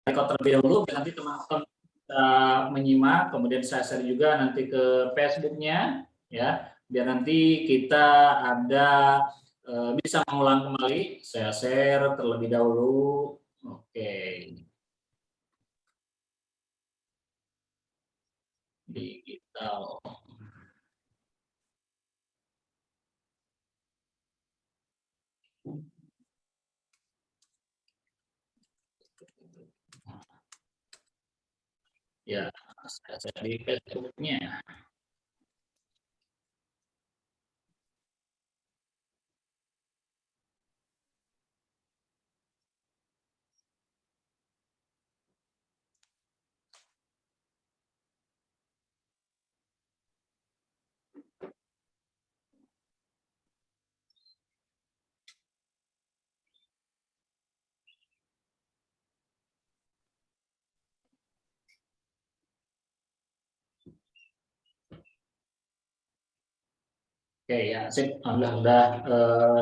record terlebih dahulu, nanti teman-teman bisa menyimak, kemudian saya share juga nanti ke Facebook-nya, ya, biar nanti kita ada bisa mengulang kembali. Saya share terlebih dahulu. Oke. Digital. Ya, saya di Facebook-nya. Oke ya, sip. Alhamdulillah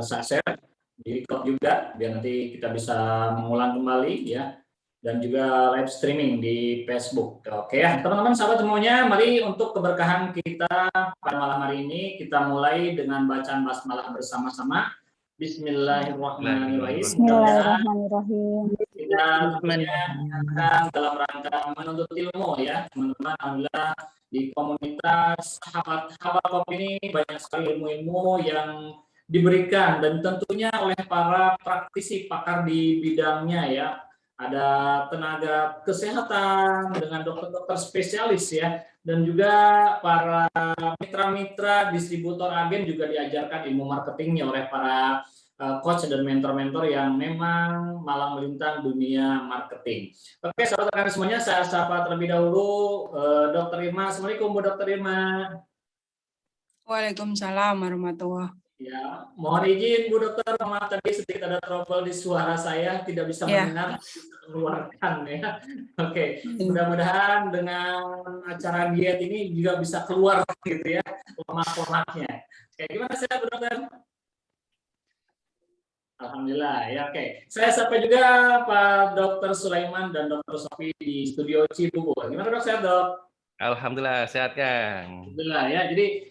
saya share di record juga biar nanti kita bisa mengulang kembali ya, dan juga live streaming di Facebook. Oke ya, teman-teman sahabat semuanya, mari untuk keberkahan kita pada malam hari ini kita mulai dengan bacaan basmalah bersama-sama. Bismillahirrahmanirrahim. Bismillahirrahmanirrahim. Kita tentunya akan dalam rangka menuntut ilmu ya, teman-teman. Alhamdulillah di komunitas sahabat Kopi ini banyak sekali ilmu-ilmu yang diberikan dan tentunya oleh para praktisi pakar di bidangnya ya. Ada tenaga kesehatan dengan dokter-dokter spesialis ya, dan juga para mitra-mitra distributor agen juga diajarkan ilmu marketingnya oleh para coach dan mentor-mentor yang memang malang melintang dunia marketing. Oke, sahabat rekan semuanya, saya sapa terlebih dahulu Dr. Irma. Assalamualaikum Bu Dr. Irma. Waalaikumsalam warahmatullahi. Ya, mohon izin Bu Dokter, maaf tadi sedikit ada trouble di suara saya, tidak bisa mendengar, bisa keluarkan ya. Oke, mudah-mudahan dengan acara diet ini juga bisa keluar gitu ya lemak-lemaknya. Oke, gimana sehat Bu Dokter? Alhamdulillah ya, oke. Saya sapa juga Pak Dr. Sulaiman dan Dr. Sofi di studio Cibubur. Gimana Dok, sehat Dok? Alhamdulillah sehat Kang. Alhamdulillah ya. Jadi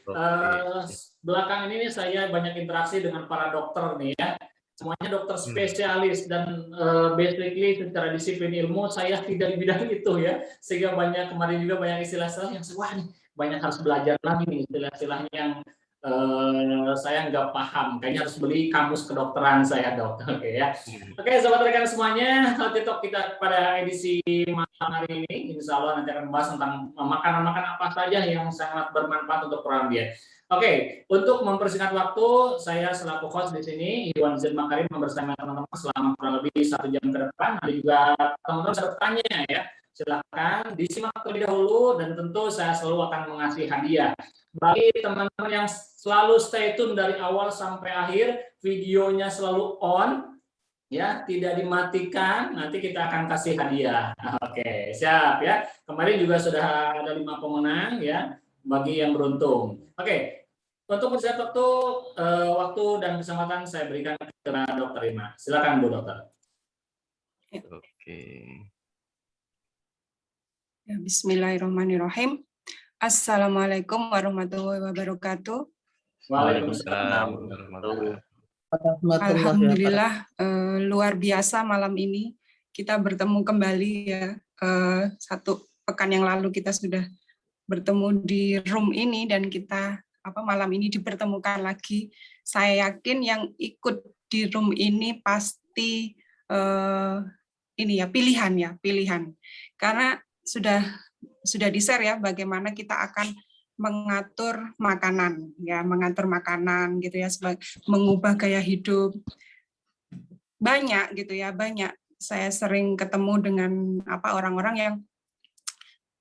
belakangan ini saya banyak interaksi dengan para dokter nih ya. Semuanya dokter spesialis dan basically secara disiplin ilmu saya tidak di bidang itu ya. Sehingga kemarin juga banyak istilah-istilah yang wah nih banyak harus belajar lagi nih istilah-istilahnya yang saya nggak paham. Kayaknya harus beli kamus kedokteran saya Dok. Oke ya. Oke sobat rekan semuanya, Healthy Talk kita pada edisi malam hari ini, insya Allah nanti akan membahas tentang makanan-makanan apa saja yang sangat bermanfaat untuk orang dia. Oke, untuk mempersingkat waktu, saya selaku host di sini, Iwan Zain Makarim, bersama teman-teman selama kurang lebih 1 jam ke depan. Ada juga teman-teman bisa bertanya ya, silakan disimak terlebih dahulu dan tentu saya selalu akan mengasih hadiah. Bagi teman-teman yang selalu stay tune dari awal sampai akhir, videonya selalu on, ya, tidak dimatikan, nanti kita akan kasih hadiah. Oke, siap ya. Kemarin juga sudah ada 5 pemenang ya, bagi yang beruntung. Oke, untuk mempersiapkan waktu dan kesempatan saya berikan ke Dr. Irma. Silakan Bu Dokter. Oke. Ya, Bismillahirrahmanirrahim. Assalamualaikum warahmatullahi wabarakatuh. Waalaikumsalam. Alhamdulillah luar biasa malam ini kita bertemu kembali ya. 1 pekan yang lalu kita sudah bertemu di room ini dan kita malam ini dipertemukan lagi. Saya yakin yang ikut di room ini pasti ini ya pilihan. Karena sudah di-share ya bagaimana kita akan mengatur makanan gitu ya, mengubah gaya hidup. Banyak saya sering ketemu dengan orang-orang yang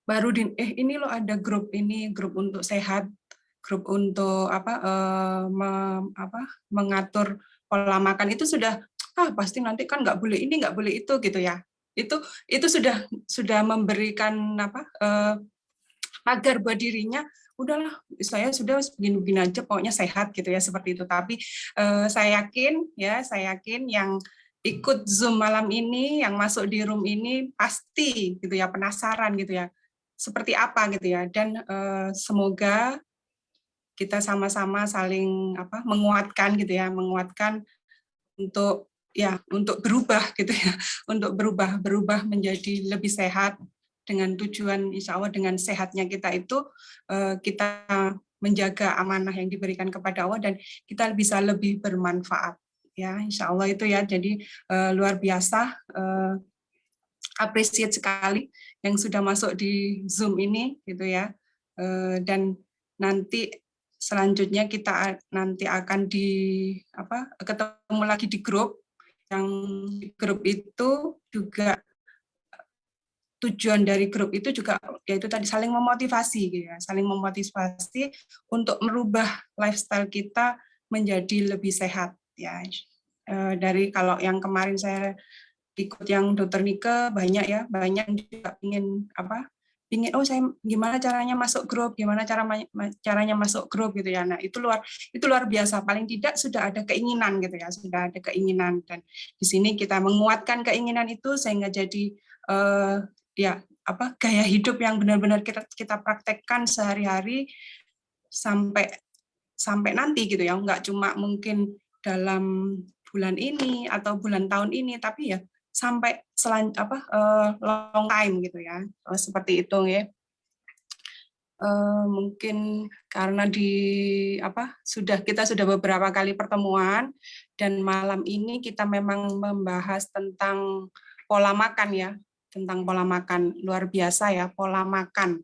baru ini loh ada grup untuk sehat, grup untuk mengatur pola makan, itu sudah pasti nanti kan nggak boleh ini nggak boleh itu gitu ya. Itu sudah memberikan agar buat dirinya udahlah saya sudah begini-begini aja pokoknya sehat gitu ya, seperti itu. Tapi saya yakin yang ikut Zoom malam ini, yang masuk di room ini pasti gitu ya, penasaran gitu ya, seperti apa gitu ya. Dan semoga kita sama-sama saling menguatkan gitu ya, menguatkan untuk untuk berubah gitu ya, untuk berubah menjadi lebih sehat, dengan tujuan insya Allah dengan sehatnya kita itu kita menjaga amanah yang diberikan kepada Allah dan kita bisa lebih bermanfaat ya, insya Allah itu ya. Jadi luar biasa, appreciate sekali yang sudah masuk di Zoom ini gitu ya. Dan nanti selanjutnya kita nanti akan ketemu lagi di grup. Yang di grup itu juga tujuan dari grup itu juga yaitu tadi saling memotivasi gitu ya, saling memotivasi untuk merubah lifestyle kita menjadi lebih sehat ya. Dari kalau yang kemarin saya ikut yang Dokter Nike banyak yang juga ingin saya gimana caranya masuk grup, caranya masuk grup gitu ya. Nah, itu luar biasa, paling tidak sudah ada keinginan gitu ya, sudah ada keinginan, dan di sini kita menguatkan keinginan itu sehingga jadi gaya hidup yang benar-benar kita praktekkan sehari-hari sampai nanti gitu ya, nggak cuma mungkin dalam bulan ini atau bulan tahun ini, tapi ya sampai long time gitu ya, seperti itu ya. Mungkin karena kita sudah beberapa kali pertemuan dan malam ini kita memang membahas tentang pola makan ya, tentang pola makan. Luar biasa ya, pola makan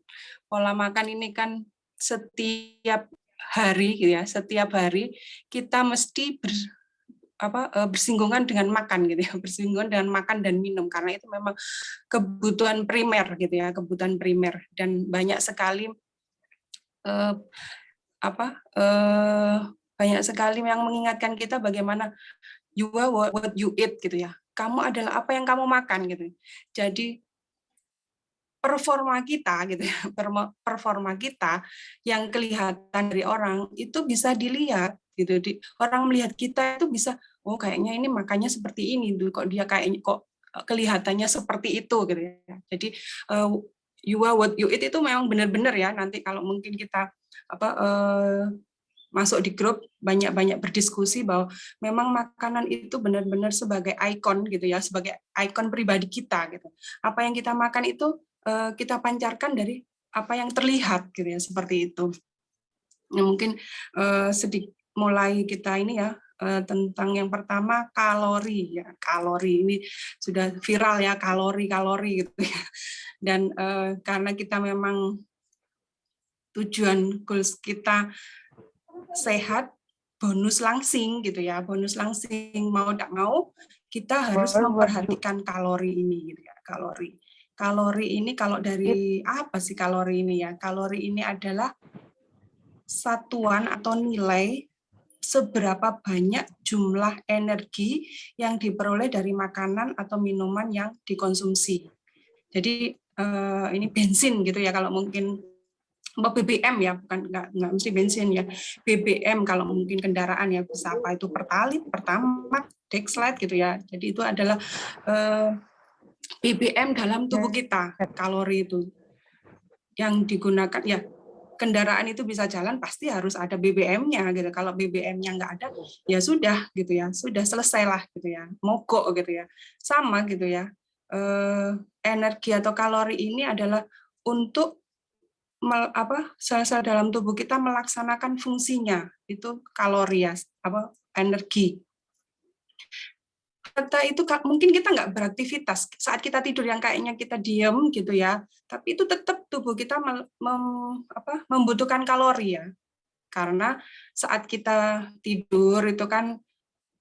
ini kan setiap hari gitu ya, setiap hari kita mesti bersinggungan dengan makan gitu ya, bersinggungan dengan makan dan minum, karena itu memang kebutuhan primer gitu ya, kebutuhan primer. Dan banyak sekali banyak sekali yang mengingatkan kita bagaimana you are what you eat gitu ya, kamu adalah apa yang kamu makan gitu. Jadi performa kita gitu ya, performa kita yang kelihatan dari orang itu bisa dilihat gitu. Orang melihat kita itu bisa, oh kayaknya ini makannya seperti ini, kok dia kayaknya kok kelihatannya seperti itu gitu ya. Jadi you are what you eat itu memang benar-benar ya, nanti kalau mungkin kita masuk di grup banyak berdiskusi bahwa memang makanan itu benar-benar sebagai ikon gitu ya, sebagai ikon pribadi kita gitu. Apa yang kita makan itu kita pancarkan dari apa yang terlihat gitu ya, seperti itu. Nah, mungkin sedikit mulai kita ini ya, tentang yang pertama kalori ya, kalori ini sudah viral ya, kalori gitu ya. Dan karena kita memang tujuan goals kita sehat, bonus langsing gitu ya, bonus langsing, mau tidak mau kita harus memperhatikan kalori ini gitu ya, kalori. Kalori ini kalau dari apa sih kalori ini ya? Kalori ini adalah satuan atau nilai seberapa banyak jumlah energi yang diperoleh dari makanan atau minuman yang dikonsumsi. Jadi ini bensin gitu ya, kalau mungkin BBM ya, bukan nggak mesti bensin ya, BBM kalau mungkin kendaraan ya, bisa apa itu Pertalite, Pertamax, Dexlite gitu ya. Jadi itu adalah BBM dalam tubuh kita, kalori itu yang digunakan ya. Kendaraan itu bisa jalan pasti harus ada BBM-nya gitu. Kalau BBM-nya nggak ada ya sudah gitu ya, sudah selesai lah gitu ya, mogok gitu ya. Sama gitu ya, energi atau kalori ini adalah untuk sel-sel dalam tubuh kita melaksanakan fungsinya, itu kalori ya, energi. Kita itu mungkin kita nggak beraktivitas saat kita tidur yang kayaknya kita diam gitu ya, tapi itu tetap tubuh kita membutuhkan kalori ya, karena saat kita tidur itu kan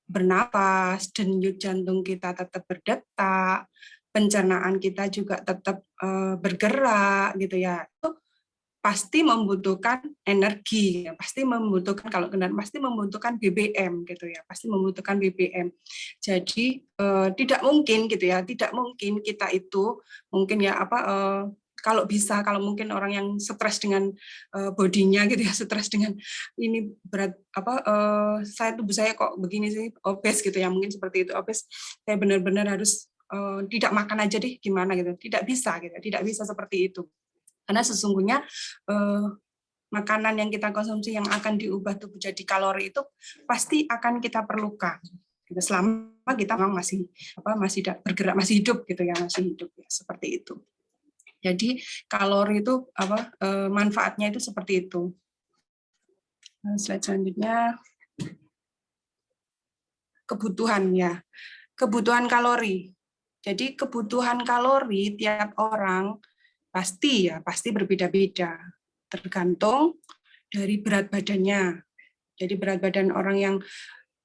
bernapas, denyut jantung kita tetap berdetak, pencernaan kita juga tetap bergerak gitu ya, itu pasti membutuhkan energi, pasti membutuhkan, kalau kendaraan pasti membutuhkan BBM gitu ya, pasti membutuhkan BBM. Jadi tidak mungkin gitu ya, tidak mungkin kita itu mungkin ya kalau bisa, kalau mungkin orang yang stres dengan bodinya gitu ya, stres dengan ini berat saya tubuh saya kok begini sih, obes gitu ya, mungkin seperti itu, obes, saya benar-benar harus tidak makan aja deh gimana gitu, tidak bisa gitu, tidak bisa seperti itu, karena sesungguhnya makanan yang kita konsumsi yang akan diubah tubuh jadi kalori itu pasti akan kita perlukan gitu, selama kita memang masih bergerak, masih hidup gitu ya, masih hidup ya, seperti itu. Jadi kalori itu manfaatnya itu seperti itu. Slide selanjutnya, kebutuhan ya, kebutuhan kalori. Jadi kebutuhan kalori tiap orang pasti berbeda-beda, tergantung dari berat badannya. Jadi berat badan orang yang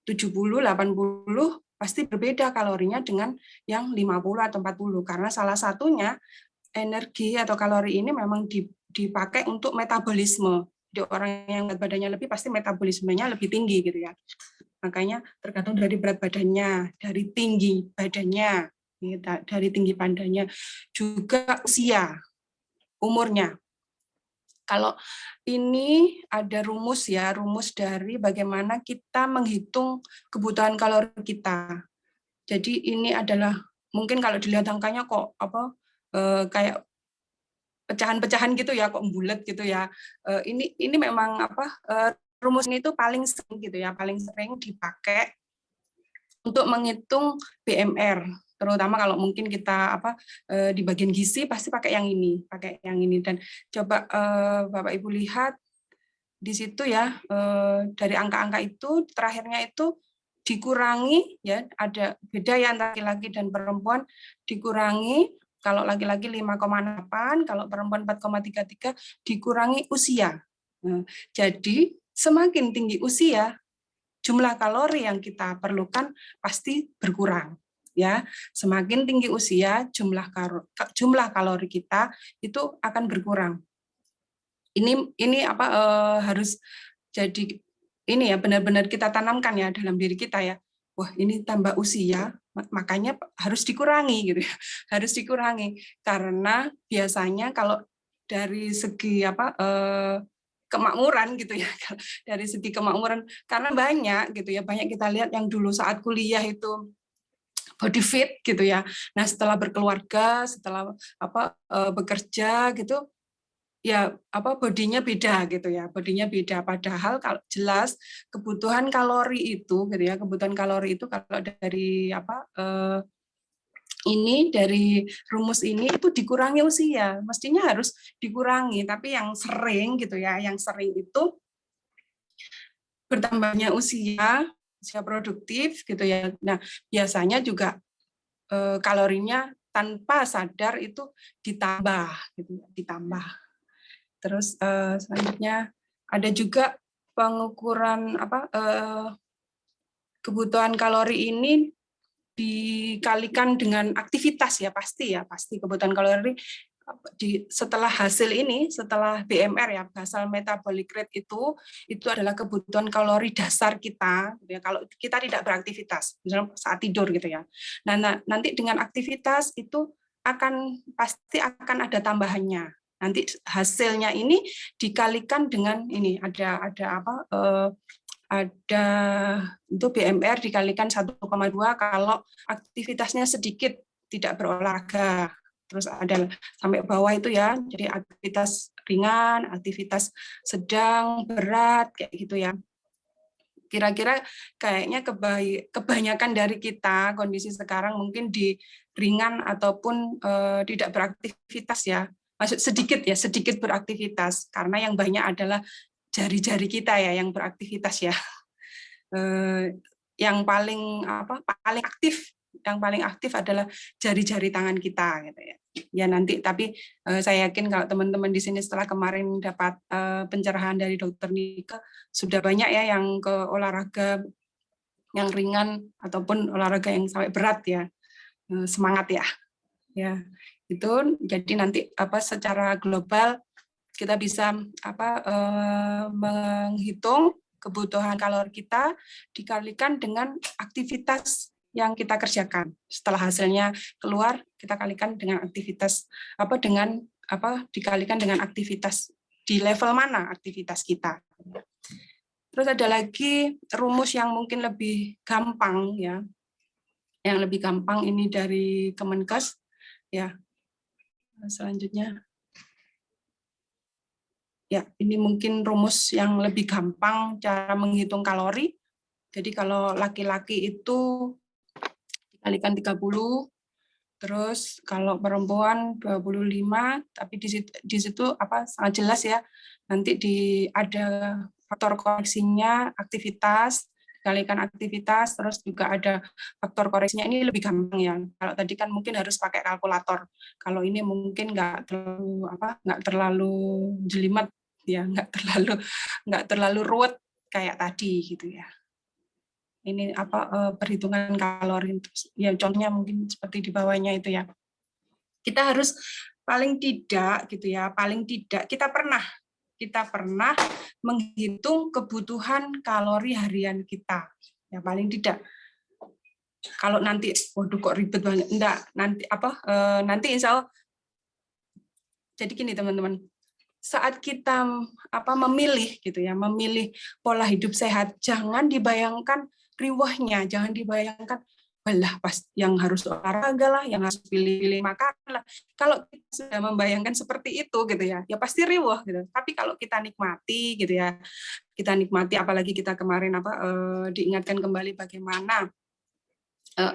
70, 80 pasti berbeda kalorinya dengan yang 50 atau 40, karena salah satunya energi atau kalori ini memang dipakai untuk metabolisme. Jadi orang yang berat badannya lebih pasti metabolismenya lebih tinggi gitu ya. Makanya tergantung dari berat badannya, dari tinggi badannya, dari tinggi badannya, juga usia, umurnya. Kalau ini ada rumus ya, rumus dari bagaimana kita menghitung kebutuhan kalori kita. Jadi ini adalah mungkin kalau dilihat angkanya kok kayak pecahan-pecahan gitu ya, kok bulat gitu ya. Ini memang rumus ini tuh paling sering gitu ya, paling sering dipakai untuk menghitung BMR, terutama kalau mungkin kita di bagian gizi pasti pakai yang ini, dan coba Bapak Ibu lihat di situ ya, dari angka-angka itu terakhirnya itu dikurangi ya, ada beda ya antara laki-laki dan perempuan, dikurangi kalau laki-laki 5,8, kalau perempuan 4,33, dikurangi usia. Nah, jadi semakin tinggi usia, jumlah kalori yang kita perlukan pasti berkurang. Ya, semakin tinggi usia, jumlah kalori kita itu akan berkurang. Ini harus jadi ini ya, benar-benar kita tanamkan ya dalam diri kita ya. Wah, ini tambah usia, makanya harus dikurangi gitu ya. Harus dikurangi karena biasanya kalau dari segi kemakmuran gitu ya, dari segi kemakmuran, karena banyak gitu ya, banyak kita lihat yang dulu saat kuliah itu body fit gitu ya. Nah, setelah berkeluarga, setelah bekerja gitu, ya bodinya beda gitu ya, bodinya beda, padahal kalau jelas kebutuhan kalori itu gitu ya, kebutuhan kalori itu kalau dari ini dari rumus ini itu dikurangi usia, mestinya harus dikurangi, tapi yang sering gitu ya, yang sering itu bertambahnya usia produktif gitu ya. Nah, biasanya juga kalorinya tanpa sadar itu ditambah gitu, ditambah. Terus selanjutnya ada juga pengukuran kebutuhan kalori ini dikalikan dengan aktivitas ya, pasti kebutuhan kalori setelah hasil ini, setelah BMR ya, basal metabolic rate itu adalah kebutuhan kalori dasar kita gitu ya, kalau kita tidak beraktivitas, misalnya saat tidur gitu ya. Nah, nanti dengan aktivitas itu pasti akan ada tambahannya. Nanti hasilnya ini dikalikan dengan ini ada untuk BMR dikalikan 1,2 kalau aktivitasnya sedikit, tidak berolahraga. Terus ada sampai bawah itu ya, jadi aktivitas ringan, aktivitas sedang, berat, kayak gitu ya. Kira-kira kayaknya kebanyakan dari kita kondisi sekarang mungkin di ringan ataupun tidak beraktivitas ya. Maksud sedikit beraktivitas, karena yang banyak adalah jari-jari kita ya yang beraktivitas ya. Yang paling aktif adalah jari-jari tangan kita gitu ya. Ya nanti, tapi saya yakin kalau teman-teman di sini setelah kemarin dapat pencerahan dari Dokter Nika, sudah banyak ya yang ke olahraga yang ringan ataupun olahraga yang sampai berat ya. Semangat ya. Ya, itu jadi nanti secara global kita bisa menghitung kebutuhan kalori kita dikalikan dengan aktivitas yang kita kerjakan. Setelah hasilnya keluar, kita kalikan dengan aktivitas dengan dikalikan dengan aktivitas di level mana aktivitas kita. Terus ada lagi rumus yang mungkin lebih gampang ya. Yang lebih gampang ini dari Kemenkes ya. Selanjutnya ya, ini mungkin rumus yang lebih gampang cara menghitung kalori. Jadi kalau laki-laki itu dikalikan 30, terus kalau perempuan 25, tapi di situ sangat jelas ya. Nanti ada faktor koreksinya aktivitas, dikalikan aktivitas, terus juga ada faktor koreksinya. Ini lebih gampang ya. Kalau tadi kan mungkin harus pakai kalkulator. Kalau ini mungkin nggak terlalu jelimet ya, nggak terlalu ruwet kayak tadi gitu ya. Ini perhitungan kalori ya, contohnya mungkin seperti di bawahnya itu ya. Kita harus paling tidak kita pernah menghitung kebutuhan kalori harian kita ya, paling tidak. Kalau nanti waduh kok ribet banget, enggak, nanti insya Allah. Jadi gini teman-teman, saat kita memilih gitu ya, memilih pola hidup sehat, jangan dibayangkan riwahnya, jangan dibayangkan walah pas yang harus olahraga lah, yang harus pilih-pilih makan lah. Kalau kita sudah membayangkan seperti itu gitu ya pasti riwah gitu. Tapi kalau kita nikmati gitu ya, apalagi kita kemarin diingatkan kembali bagaimana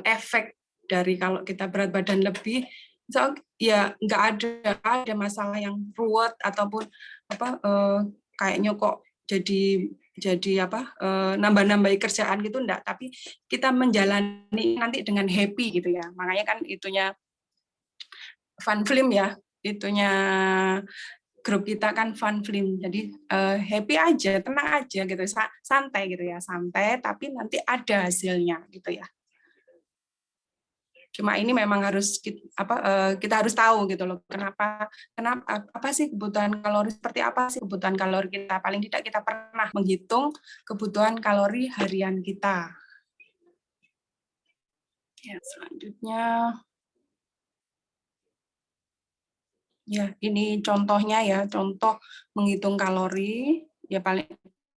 efek dari kalau kita berat badan lebih, ya nggak ada masalah yang ruwet ataupun kayaknya kok jadi nambah-nambahi kerjaan gitu, enggak, tapi kita menjalani nanti dengan happy gitu ya. Makanya kan itunya fun film ya, itunya grup kita kan fun film. Jadi happy aja, tenang aja gitu, santai gitu ya, santai tapi nanti ada hasilnya gitu ya. Cuma ini memang harus kita harus tahu gitu loh, kenapa apa sih kebutuhan kalori, seperti apa sih kebutuhan kalori kita. Paling tidak kita pernah menghitung kebutuhan kalori harian kita. Ya, selanjutnya ya, ini contohnya ya, contoh menghitung kalori ya, paling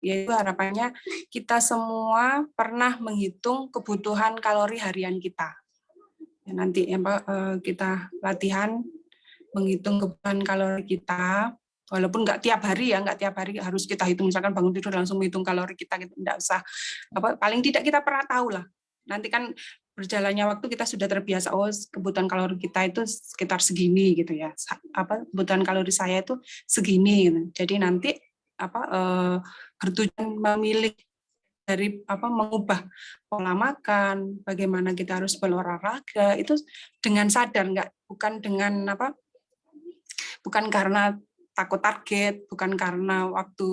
yaitu harapannya kita semua pernah menghitung kebutuhan kalori harian kita. Nanti kita latihan menghitung kebutuhan kalori kita, walaupun nggak tiap hari harus kita hitung, misalkan bangun tidur langsung menghitung kalori kita, gitu. Nggak usah, paling tidak kita pernah tahu lah. Nanti kan berjalannya waktu kita sudah terbiasa, kebutuhan kalori kita itu sekitar segini gitu ya, kebutuhan kalori saya itu segini gitu. Jadi nanti bertujuan memilih dari mengubah pola makan, bagaimana kita harus berolahraga itu dengan sadar, bukan karena takut target, bukan karena waktu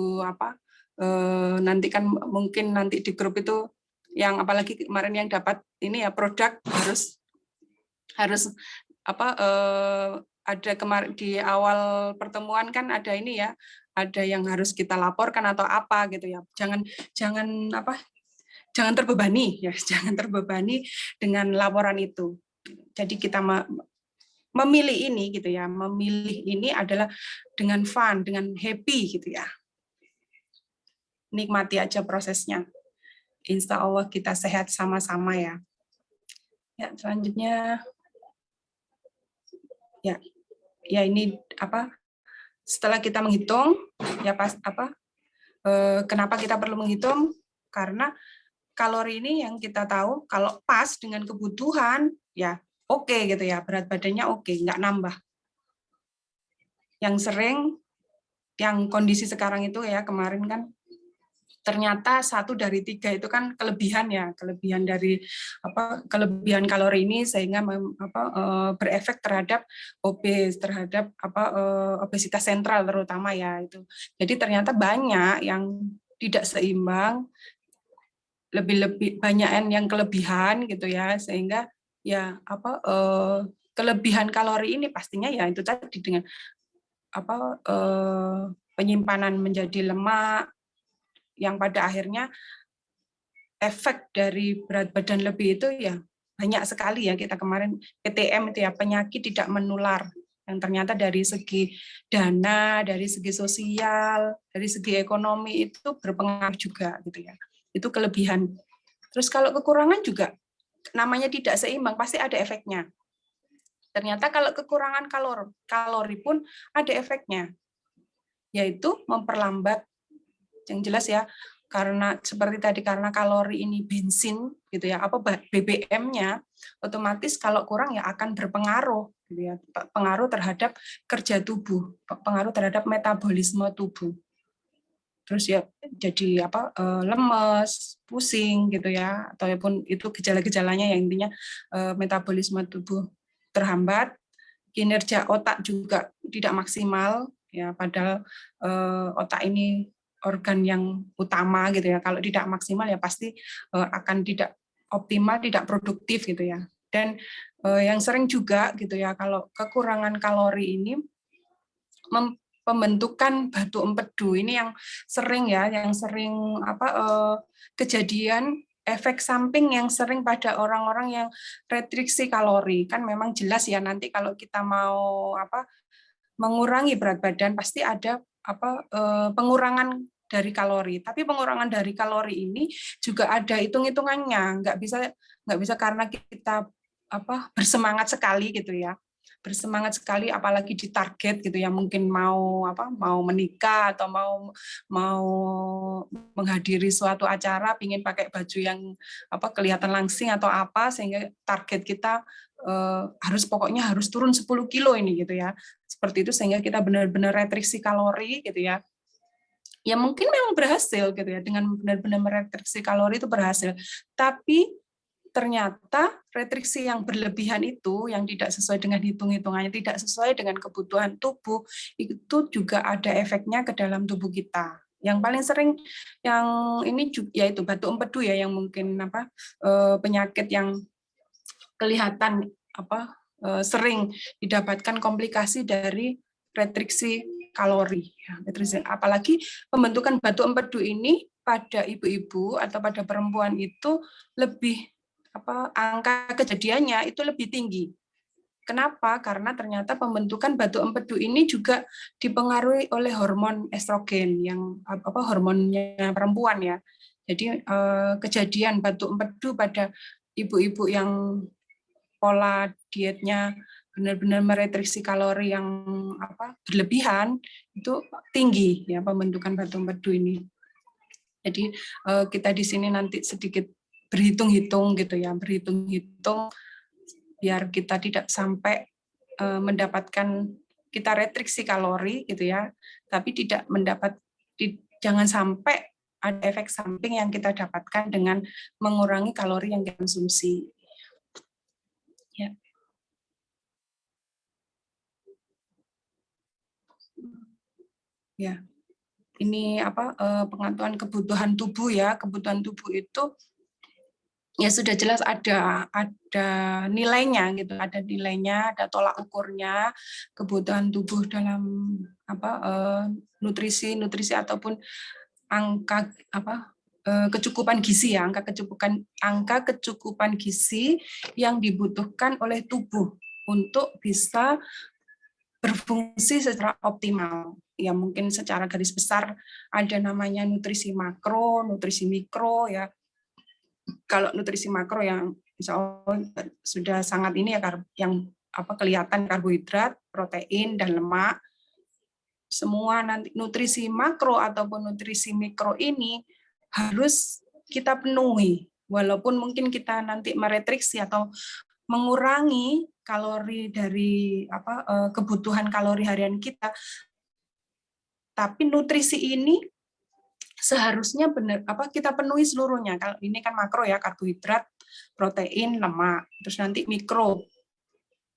nanti kan mungkin nanti di grup itu yang apalagi kemarin yang dapat ini ya produk harus ada kemarin di awal pertemuan kan ada ini ya, ada yang harus kita laporkan atau apa gitu ya. Jangan terbebani ya, jangan terbebani dengan laporan itu. Jadi kita memilih ini gitu ya, memilih ini adalah dengan fun, dengan happy gitu ya. Nikmati aja prosesnya. Insya Allah kita sehat sama-sama ya. Ya, selanjutnya ya ini setelah kita menghitung ya kenapa kita perlu menghitung, karena kalori ini yang kita tahu kalau pas dengan kebutuhan ya oke gitu ya, berat badannya oke, nggak nambah. Yang sering yang kondisi sekarang itu ya, kemarin kan ternyata 1 dari 3 itu kan kelebihan ya, kelebihan kalori ini sehingga berefek terhadap obesitas sentral terutama ya itu. Jadi ternyata banyak yang tidak seimbang, lebih banyak yang kelebihan gitu ya, sehingga ya kelebihan kalori ini pastinya ya itu tadi dengan penyimpanan menjadi lemak, yang pada akhirnya efek dari berat badan lebih itu ya banyak sekali ya. Kita kemarin PTM itu ya, penyakit tidak menular yang ternyata dari segi dana, dari segi sosial, dari segi ekonomi itu berpengaruh juga gitu ya. Itu kelebihan. Terus kalau kekurangan juga namanya tidak seimbang pasti ada efeknya. Ternyata kalau kekurangan kalori pun ada efeknya, yaitu memperlambat, yang jelas ya, karena seperti tadi karena kalori ini bensin gitu ya, apa BBM-nya otomatis kalau kurang ya akan berpengaruh gitu ya, pengaruh terhadap kerja tubuh, pengaruh terhadap metabolisme tubuh. Terus ya jadi apa lemes, pusing gitu ya, ataupun itu gejala-gejalanya yang intinya metabolisme tubuh terhambat, kinerja otak juga tidak maksimal ya, padahal otak ini organ yang utama gitu ya. Kalau tidak maksimal ya pasti akan tidak optimal, tidak produktif gitu ya. Dan yang sering juga gitu ya, kalau kekurangan kalori ini pembentukan batu empedu ini yang sering ya, yang sering kejadian efek samping yang sering pada orang-orang yang restriksi kalori. Kan memang jelas ya nanti kalau kita mau mengurangi berat badan pasti ada pengurangan dari kalori. Tapi pengurangan dari kalori ini juga ada hitung-hitungannya. Nggak bisa karena kita bersemangat sekali gitu ya. Bersemangat sekali apalagi di target gitu ya, mungkin mau menikah atau mau menghadiri suatu acara, pingin pakai baju yang kelihatan langsing atau apa, sehingga target kita pokoknya harus turun 10 kilo ini gitu ya, seperti itu, sehingga kita benar-benar restriksi kalori gitu ya. Ya mungkin memang berhasil gitu ya, dengan benar-benar merestriksi kalori itu berhasil, tapi ternyata restriksi yang berlebihan itu, yang tidak sesuai dengan hitung-hitungannya, tidak sesuai dengan kebutuhan tubuh, itu juga ada efeknya ke dalam tubuh kita. Yang paling sering yang ini yaitu batu empedu ya, yang mungkin penyakit yang kelihatan sering didapatkan komplikasi dari restriksi kalori. Apalagi pembentukan batu empedu ini pada ibu-ibu atau pada perempuan itu lebih angka kejadiannya itu lebih tinggi. Kenapa? Karena ternyata pembentukan batu empedu ini juga dipengaruhi oleh hormon estrogen yang hormonnya perempuan ya. Jadi kejadian batu empedu pada ibu-ibu yang pola dietnya benar-benar merestriksi kalori yang berlebihan itu tinggi ya pembentukan batu empedu ini. Jadi kita di sini nanti sedikit berhitung-hitung gitu ya, berhitung-hitung biar kita tidak sampai mendapatkan, kita restriksi kalori gitu ya, tapi jangan sampai ada efek samping yang kita dapatkan dengan mengurangi kalori yang kita konsumsi. Ya. Ya. Ini pengetahuan kebutuhan tubuh ya, kebutuhan tubuh itu ya sudah jelas ada nilainya gitu, ada nilainya, ada tolak ukurnya kebutuhan tubuh dalam nutrisi ataupun angka kecukupan gizi ya, angka kecukupan gizi yang dibutuhkan oleh tubuh untuk bisa berfungsi secara optimal. Ya mungkin secara garis besar ada namanya nutrisi makro, nutrisi mikro ya. Kalau nutrisi makro yang insya Allah sudah sangat ini ya, yang kelihatan karbohidrat, protein dan lemak. Semua nanti nutrisi makro ataupun nutrisi mikro ini harus kita penuhi. Walaupun mungkin kita nanti merestriksi atau mengurangi kalori dari kebutuhan kalori harian kita, tapi nutrisi ini seharusnya benar kita penuhi seluruhnya. Kalau ini kan makro ya, karbohidrat, protein, lemak. Terus nanti mikro.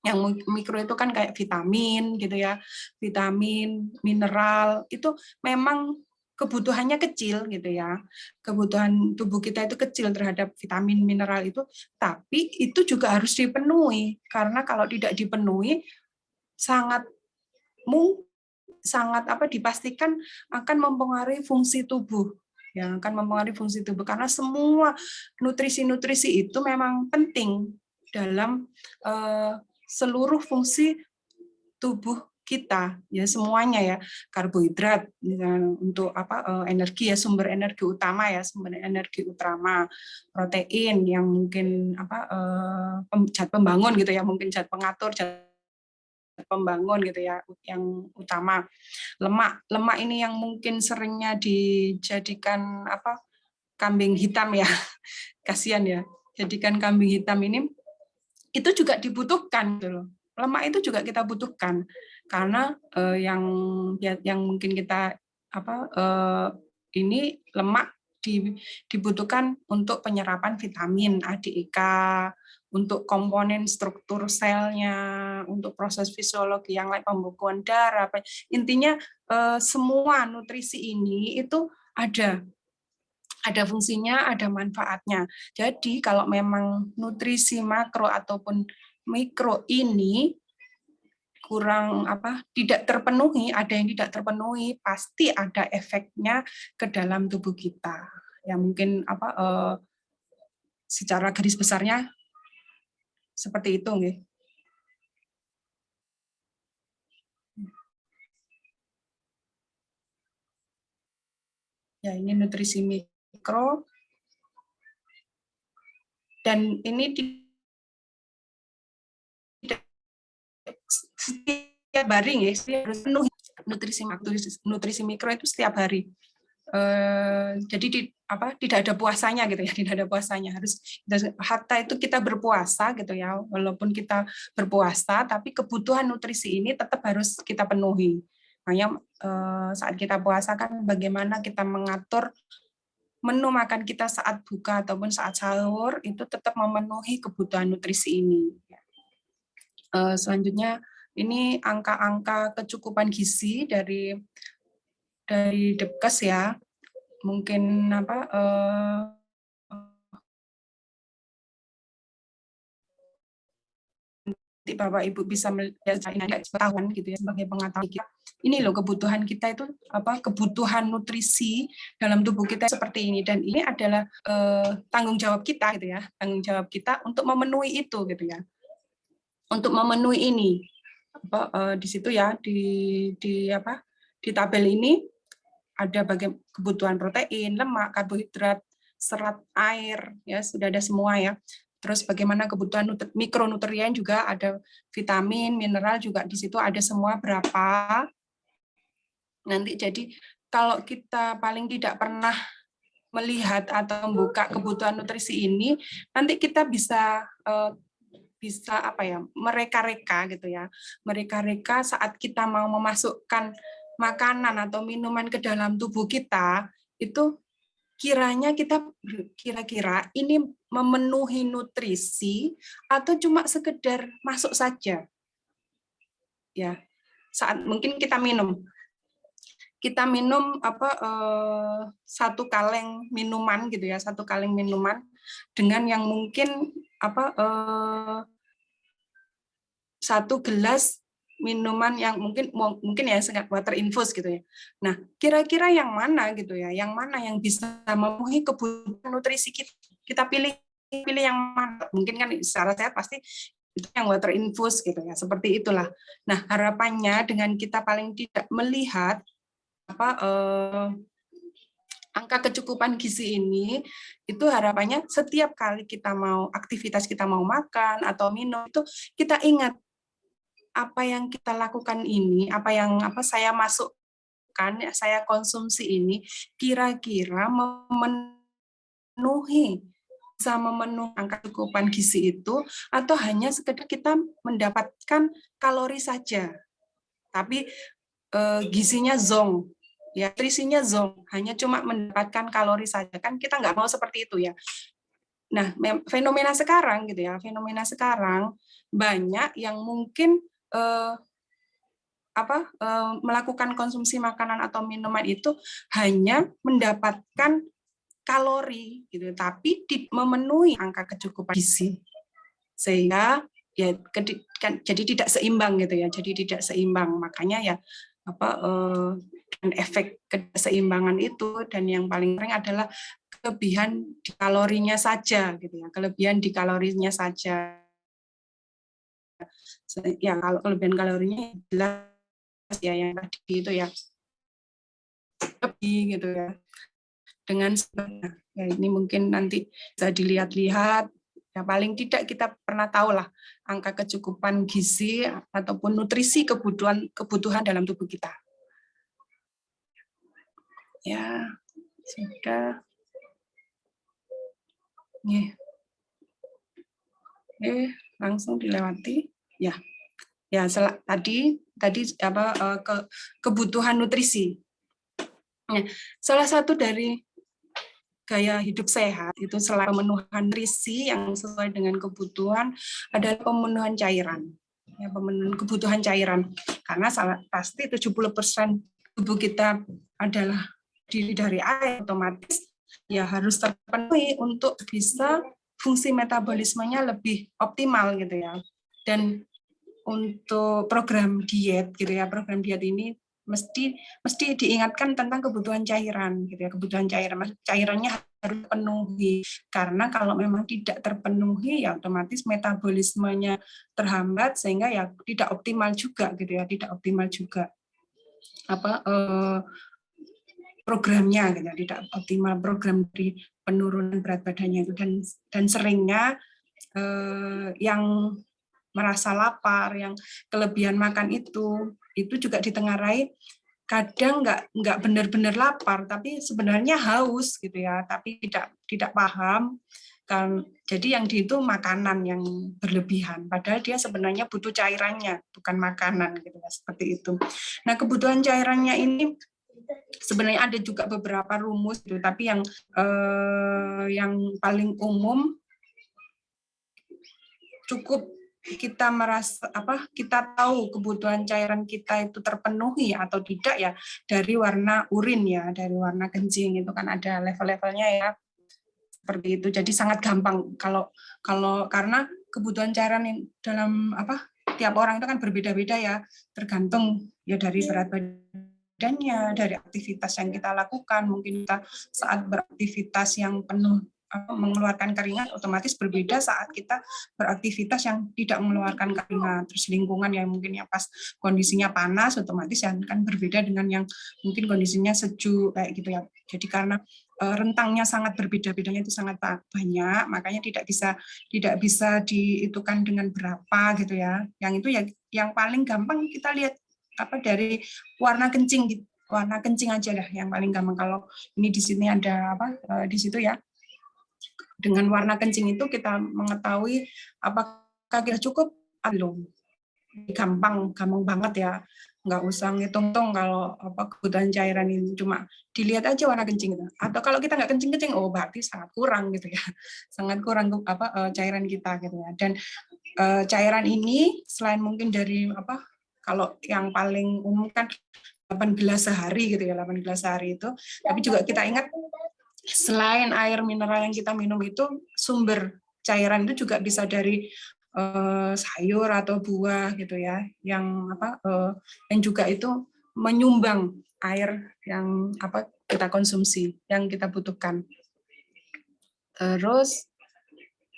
Yang mikro itu kan kayak vitamin gitu ya. Vitamin, mineral itu memang kebutuhannya kecil gitu ya. Kebutuhan tubuh kita itu kecil terhadap vitamin, mineral itu, tapi itu juga harus dipenuhi, karena kalau tidak dipenuhi sangat dipastikan akan mempengaruhi fungsi tubuh, yang akan mempengaruhi fungsi tubuh, karena semua nutrisi-nutrisi itu memang penting dalam seluruh fungsi tubuh kita ya, semuanya ya, karbohidrat untuk energi ya, sumber energi utama ya, sumber energi utama, protein yang mungkin zat pembangun gitu ya, mungkin zat pengatur, zat pembangun gitu ya, yang utama. Lemak ini yang mungkin seringnya dijadikan kambing hitam ya, kasihan ya, jadikan kambing hitam ini itu juga dibutuhkan gitu loh. Lemak itu juga kita butuhkan karena yang mungkin kita ini lemak dibutuhkan untuk penyerapan vitamin A, D, E, K, untuk komponen struktur selnya, untuk proses fisiologi yang lain, pembekuan darah. Intinya semua nutrisi ini itu ada fungsinya, ada manfaatnya. Jadi kalau memang nutrisi makro ataupun mikro ini kurang tidak terpenuhi, ada yang tidak terpenuhi, pasti ada efeknya ke dalam tubuh kita. Ya mungkin secara garis besarnya seperti itu nggih. Ya, ini nutrisi mikro, dan ini tidak setiap hari ya, harus penuh nutrisi mikro itu setiap hari. Jadi tidak ada puasanya gitu ya, tidak ada puasanya, harus hatta itu kita berpuasa gitu ya, walaupun kita berpuasa tapi kebutuhan nutrisi ini tetap harus kita penuhi. Makanya saat kita puasa kan bagaimana kita mengatur menu makan kita saat buka ataupun saat sahur itu tetap memenuhi kebutuhan nutrisi ini. Selanjutnya ini angka-angka kecukupan gizi dari Depkes ya, mungkin nanti Bapak Ibu bisa melihat pengetahuan gitu ya, sebagai pengetahuan kita. Ini loh kebutuhan kita itu kebutuhan nutrisi dalam tubuh kita seperti ini, dan ini adalah tanggung jawab kita gitu ya, tanggung jawab kita untuk memenuhi itu gitu ya, untuk memenuhi ini. Di situ ya di tabel ini ada bagian kebutuhan protein, lemak, karbohidrat, serat, air ya, sudah ada semua ya. Terus bagaimana kebutuhan mikronutrien juga ada, vitamin, mineral juga di situ ada semua berapa. Nanti jadi kalau kita paling tidak pernah melihat atau membuka kebutuhan nutrisi ini, nanti kita bisa mereka-reka gitu ya, mereka-reka saat kita mau memasukkan makanan atau minuman ke dalam tubuh kita, itu kira-kira ini memenuhi nutrisi atau cuma sekedar masuk saja ya. Saat mungkin kita minum satu kaleng minuman gitu ya, satu kaleng minuman dengan yang mungkin satu gelas minuman yang mungkin ya sangat water infused gitu ya. Nah, kira-kira yang mana gitu ya, yang mana yang bisa memenuhi kebutuhan nutrisi kita, kita pilih yang mana. Mungkin kan secara sehat pasti itu yang water infused gitu ya, seperti itulah. Nah, harapannya dengan kita paling tidak melihat angka kecukupan gizi ini, itu harapannya setiap kali kita mau aktivitas, kita mau makan atau minum, itu kita ingat apa yang kita lakukan ini, apa yang saya masukkan, saya konsumsi ini, kira-kira bisa memenuhi angka kecukupan gizi itu, atau hanya sekedar kita mendapatkan kalori saja, tapi gizinya zonk, ya, nutrisinya zonk, hanya cuma mendapatkan kalori saja, kan kita nggak mau seperti itu ya. Nah, fenomena sekarang gitu ya, banyak yang mungkin melakukan konsumsi makanan atau minuman itu hanya mendapatkan kalori gitu, tapi memenuhi angka kecukupan gizi, sehingga ya jadi tidak seimbang gitu ya, jadi tidak seimbang. Makanya ya efek keseimbangan itu, dan yang paling sering adalah kelebihan di kalorinya saja gitu ya, kelebihan di kalorinya saja. Ya kalau kelebihan kalorinya jelas ya yang tadi itu ya lebih gitu ya. Dengan ya ini mungkin nanti bisa dilihat-lihat ya, paling tidak kita pernah tahu lah angka kecukupan gizi ataupun nutrisi kebutuhan dalam tubuh kita. Ya, sudah. Nih. Langsung dilewati. Ya. Ya, tadi kebutuhan nutrisi. Nah, salah satu dari gaya hidup sehat itu selain pemenuhan nutrisi yang sesuai dengan kebutuhan adalah pemenuhan cairan. Ya, pemenuhan kebutuhan cairan. Karena pasti 70% tubuh kita adalah diri dari air, otomatis ya harus terpenuhi untuk bisa fungsi metabolismenya lebih optimal gitu ya. Dan untuk program diet gitu ya, program diet ini mesti diingatkan tentang kebutuhan cairan gitu ya, kebutuhan cairannya harus terpenuhi, karena kalau memang tidak terpenuhi ya otomatis metabolismenya terhambat sehingga ya tidak optimal juga gitu ya, tidak optimal juga programnya gitu, tidak optimal program di penurunan berat badannya itu, dan seringnya yang merasa lapar, yang kelebihan makan itu juga ditengarai kadang nggak benar-benar lapar, tapi sebenarnya haus gitu ya, tapi tidak paham kan. Jadi yang itu makanan yang berlebihan, padahal dia sebenarnya butuh cairannya, bukan makanan gitu ya, seperti itu. Nah, kebutuhan cairannya ini sebenarnya ada juga beberapa rumus gitu, tapi yang paling umum cukup kita kita tahu kebutuhan cairan kita itu terpenuhi atau tidak ya dari warna urin ya, dari warna kencing itu kan ada level-levelnya ya, seperti itu. Jadi sangat gampang kalau karena kebutuhan cairan dalam tiap orang itu kan berbeda-beda ya, tergantung ya dari berat badannya, dari aktivitas yang kita lakukan. Mungkin kita saat beraktivitas yang penuh mengeluarkan keringat, otomatis berbeda saat kita beraktivitas yang tidak mengeluarkan keringat. Terus lingkungan yang mungkin yang pas kondisinya panas, otomatis kan berbeda dengan yang mungkin kondisinya sejuk kayak gitu ya. Jadi karena rentangnya sangat berbeda-bedanya itu sangat banyak, makanya tidak bisa dihitungkan dengan berapa gitu ya. Yang itu ya yang paling gampang kita lihat dari warna kencing gitu. Warna kencing aja lah yang paling gampang. Kalau ini di sini ada di situ ya. Dengan warna kencing itu kita mengetahui apakah kita cukup atau belum. Gampang banget ya, nggak usah ngitung-hitung kalau kebutuhan cairan ini, cuma dilihat aja warna kencing itu. Atau kalau kita nggak kencing-kencing, oh berarti sangat kurang gitu ya, sangat kurang cairan kita gitu ya. Dan cairan ini selain mungkin dari kalau yang paling umum kan 8 gelas sehari gitu ya, 8 gelas sehari itu, tapi juga kita ingat selain air mineral yang kita minum itu, sumber cairan itu juga bisa dari sayur atau buah gitu ya, yang juga itu menyumbang air yang kita konsumsi, yang kita butuhkan. Terus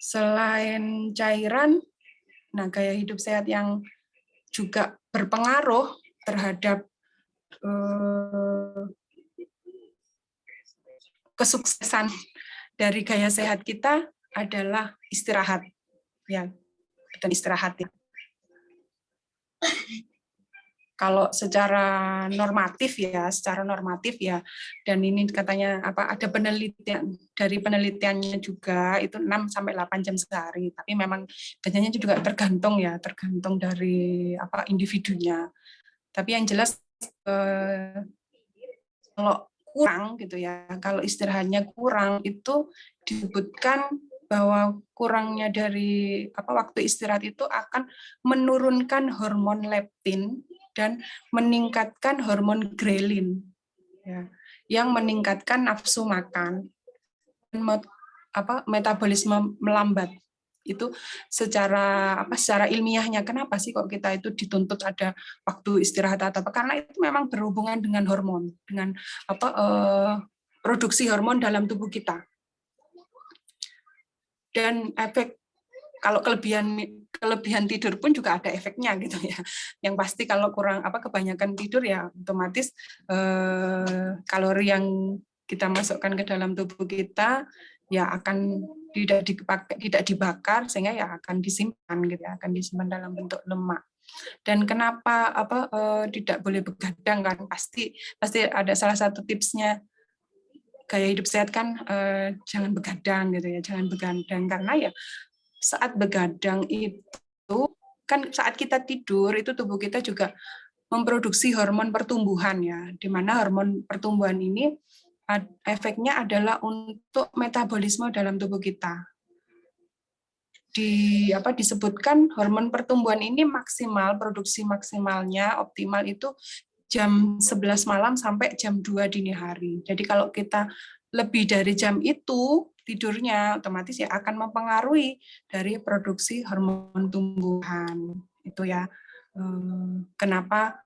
selain cairan, nah gaya hidup sehat yang juga berpengaruh terhadap kesuksesan dari gaya sehat kita adalah istirahat ya, dan istirahat ya. Kalau secara normatif ya, dan ini katanya ada penelitian, dari penelitiannya juga itu 6-8 jam sehari, tapi memang biasanya juga tergantung dari individunya. Tapi yang jelas kalau kurang gitu ya, kalau istirahatnya kurang itu disebutkan bahwa kurangnya dari waktu istirahat itu akan menurunkan hormon leptin dan meningkatkan hormon grelin ya, yang meningkatkan nafsu makan, metabolisme melambat. Itu secara ilmiahnya. Kenapa sih kok kita itu dituntut ada waktu istirahat atau apa? Karena itu memang berhubungan dengan hormon, dengan produksi hormon dalam tubuh kita. Dan efek kalau kelebihan tidur pun juga ada efeknya gitu ya. Yang pasti kalau kurang kebanyakan tidur ya otomatis kalori yang kita masukkan ke dalam tubuh kita ya akan tidak dibakar sehingga ya akan disimpan gitu ya, akan disimpan dalam bentuk lemak. Dan kenapa tidak boleh begadang kan? Pasti ada salah satu tipsnya gaya hidup sehat kan, jangan begadang gitu ya, jangan begadang karena ya saat begadang itu kan saat kita tidur itu tubuh kita juga memproduksi hormon pertumbuhan ya, di mana hormon pertumbuhan ini efeknya adalah untuk metabolisme dalam tubuh kita. Disebutkan hormon pertumbuhan ini maksimal, produksi maksimalnya optimal itu jam 11 malam sampai jam 2 dini hari. Jadi kalau kita lebih dari jam itu tidurnya otomatis ya akan mempengaruhi dari produksi hormon tumbuhan. Itu ya kenapa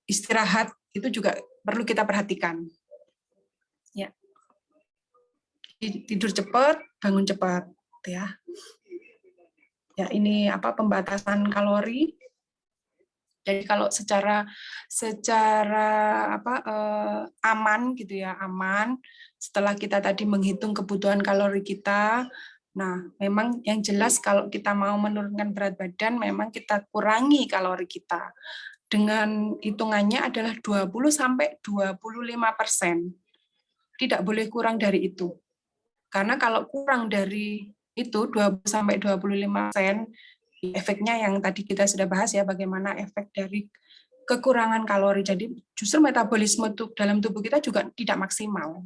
istirahat itu juga perlu kita perhatikan. Ya. Tidur cepat, bangun cepat ya. Ya ini pembatasan kalori. Jadi kalau secara aman gitu ya, aman setelah kita tadi menghitung kebutuhan kalori kita. Nah, memang yang jelas kalau kita mau menurunkan berat badan memang kita kurangi kalori kita. Dengan hitungannya adalah 20-25%. Tidak boleh kurang dari itu. Karena kalau kurang dari itu 20-25%, efeknya yang tadi kita sudah bahas ya, bagaimana efek dari kekurangan kalori. Jadi justru metabolisme dalam tubuh kita juga tidak maksimal.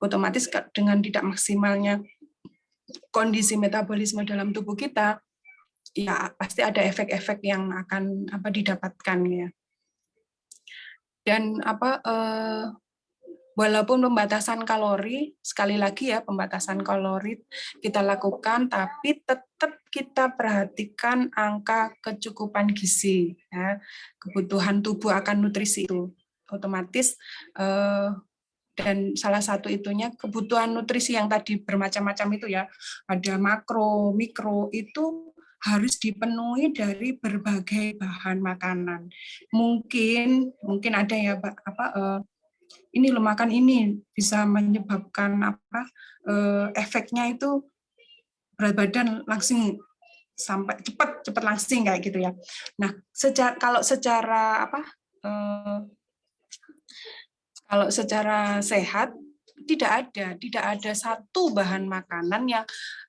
Otomatis dengan tidak maksimalnya kondisi metabolisme dalam tubuh kita, ya pasti ada efek-efek yang akan didapatkan ya. Dan walaupun pembatasan kalori, sekali lagi ya pembatasan kalori kita lakukan, tapi tetap kita perhatikan angka kecukupan gizi, ya. Kebutuhan tubuh akan nutrisi itu otomatis, dan salah satu itunya kebutuhan nutrisi yang tadi bermacam-macam itu ya, ada makro, mikro itu harus dipenuhi dari berbagai bahan makanan. Mungkin ada ya ini lo makan ini bisa menyebabkan efeknya itu berat badan langsung sampai cepat langsing kayak gitu ya. Nah, kalau secara sehat tidak ada satu bahan makanan yang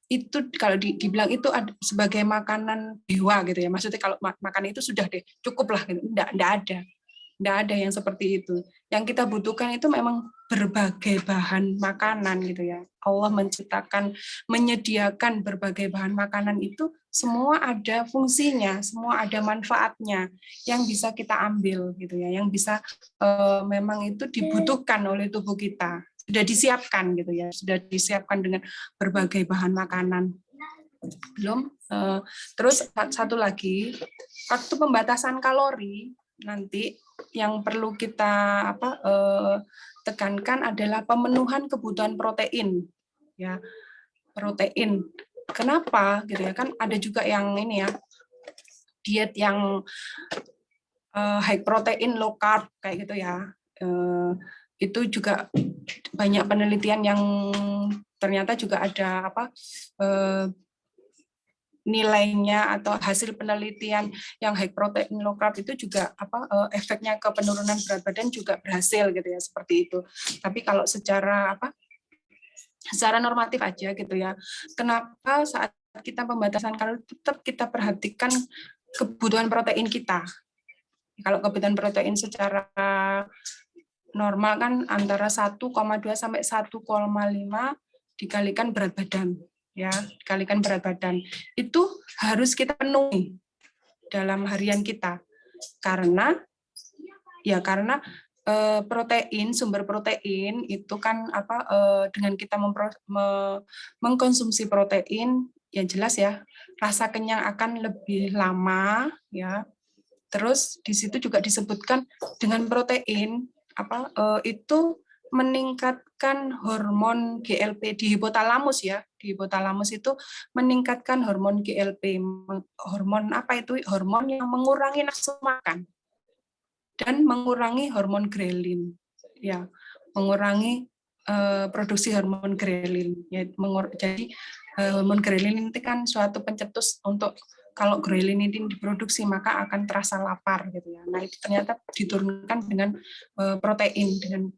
itu kalau dibilang itu sebagai makanan dewa gitu ya. Maksudnya kalau makan itu sudah deh cukup lah gitu. Tidak ada yang seperti itu. Yang kita butuhkan itu memang berbagai bahan makanan gitu ya. Allah menyediakan berbagai bahan makanan itu semua ada fungsinya, semua ada manfaatnya yang bisa kita ambil gitu ya, yang bisa memang itu dibutuhkan oleh tubuh kita. Sudah disiapkan gitu ya, sudah disiapkan dengan berbagai bahan makanan. Belum terus satu lagi, waktu pembatasan kalori nanti yang perlu kita tekankan adalah pemenuhan kebutuhan protein ya, protein. Kenapa gitu ya, kan ada juga yang ini ya, diet yang high protein low carb kayak gitu ya, itu juga banyak penelitian yang ternyata juga ada nilainya atau hasil penelitian yang high protein low carb itu juga efeknya ke penurunan berat badan juga berhasil gitu ya, seperti itu. Tapi kalau secara normatif aja gitu ya. Kenapa saat kita pembatasan kalori tetap kita perhatikan kebutuhan protein kita. Kalau kebutuhan protein secara normal kan antara 1,2 sampai 1,5 dikalikan berat badan. Ya, dikalikan berat badan itu harus kita penuhi dalam harian kita karena protein, sumber protein itu kan dengan kita mengkonsumsi protein yang jelas ya rasa kenyang akan lebih lama ya. Terus di situ juga disebutkan dengan protein itu meningkatkan hormon GLP di hipotalamus ya. Di hipotalamus itu meningkatkan hormon GLP. Hormon apa itu? Hormon yang mengurangi nafsu makan dan mengurangi hormon grelin. Ya, mengurangi produksi hormon grelin. Ya, jadi hormon grelin itu kan suatu pencetus untuk kalau grelin ini diproduksi maka akan terasa lapar gitu ya. Nah, itu ternyata diturunkan dengan protein, dengan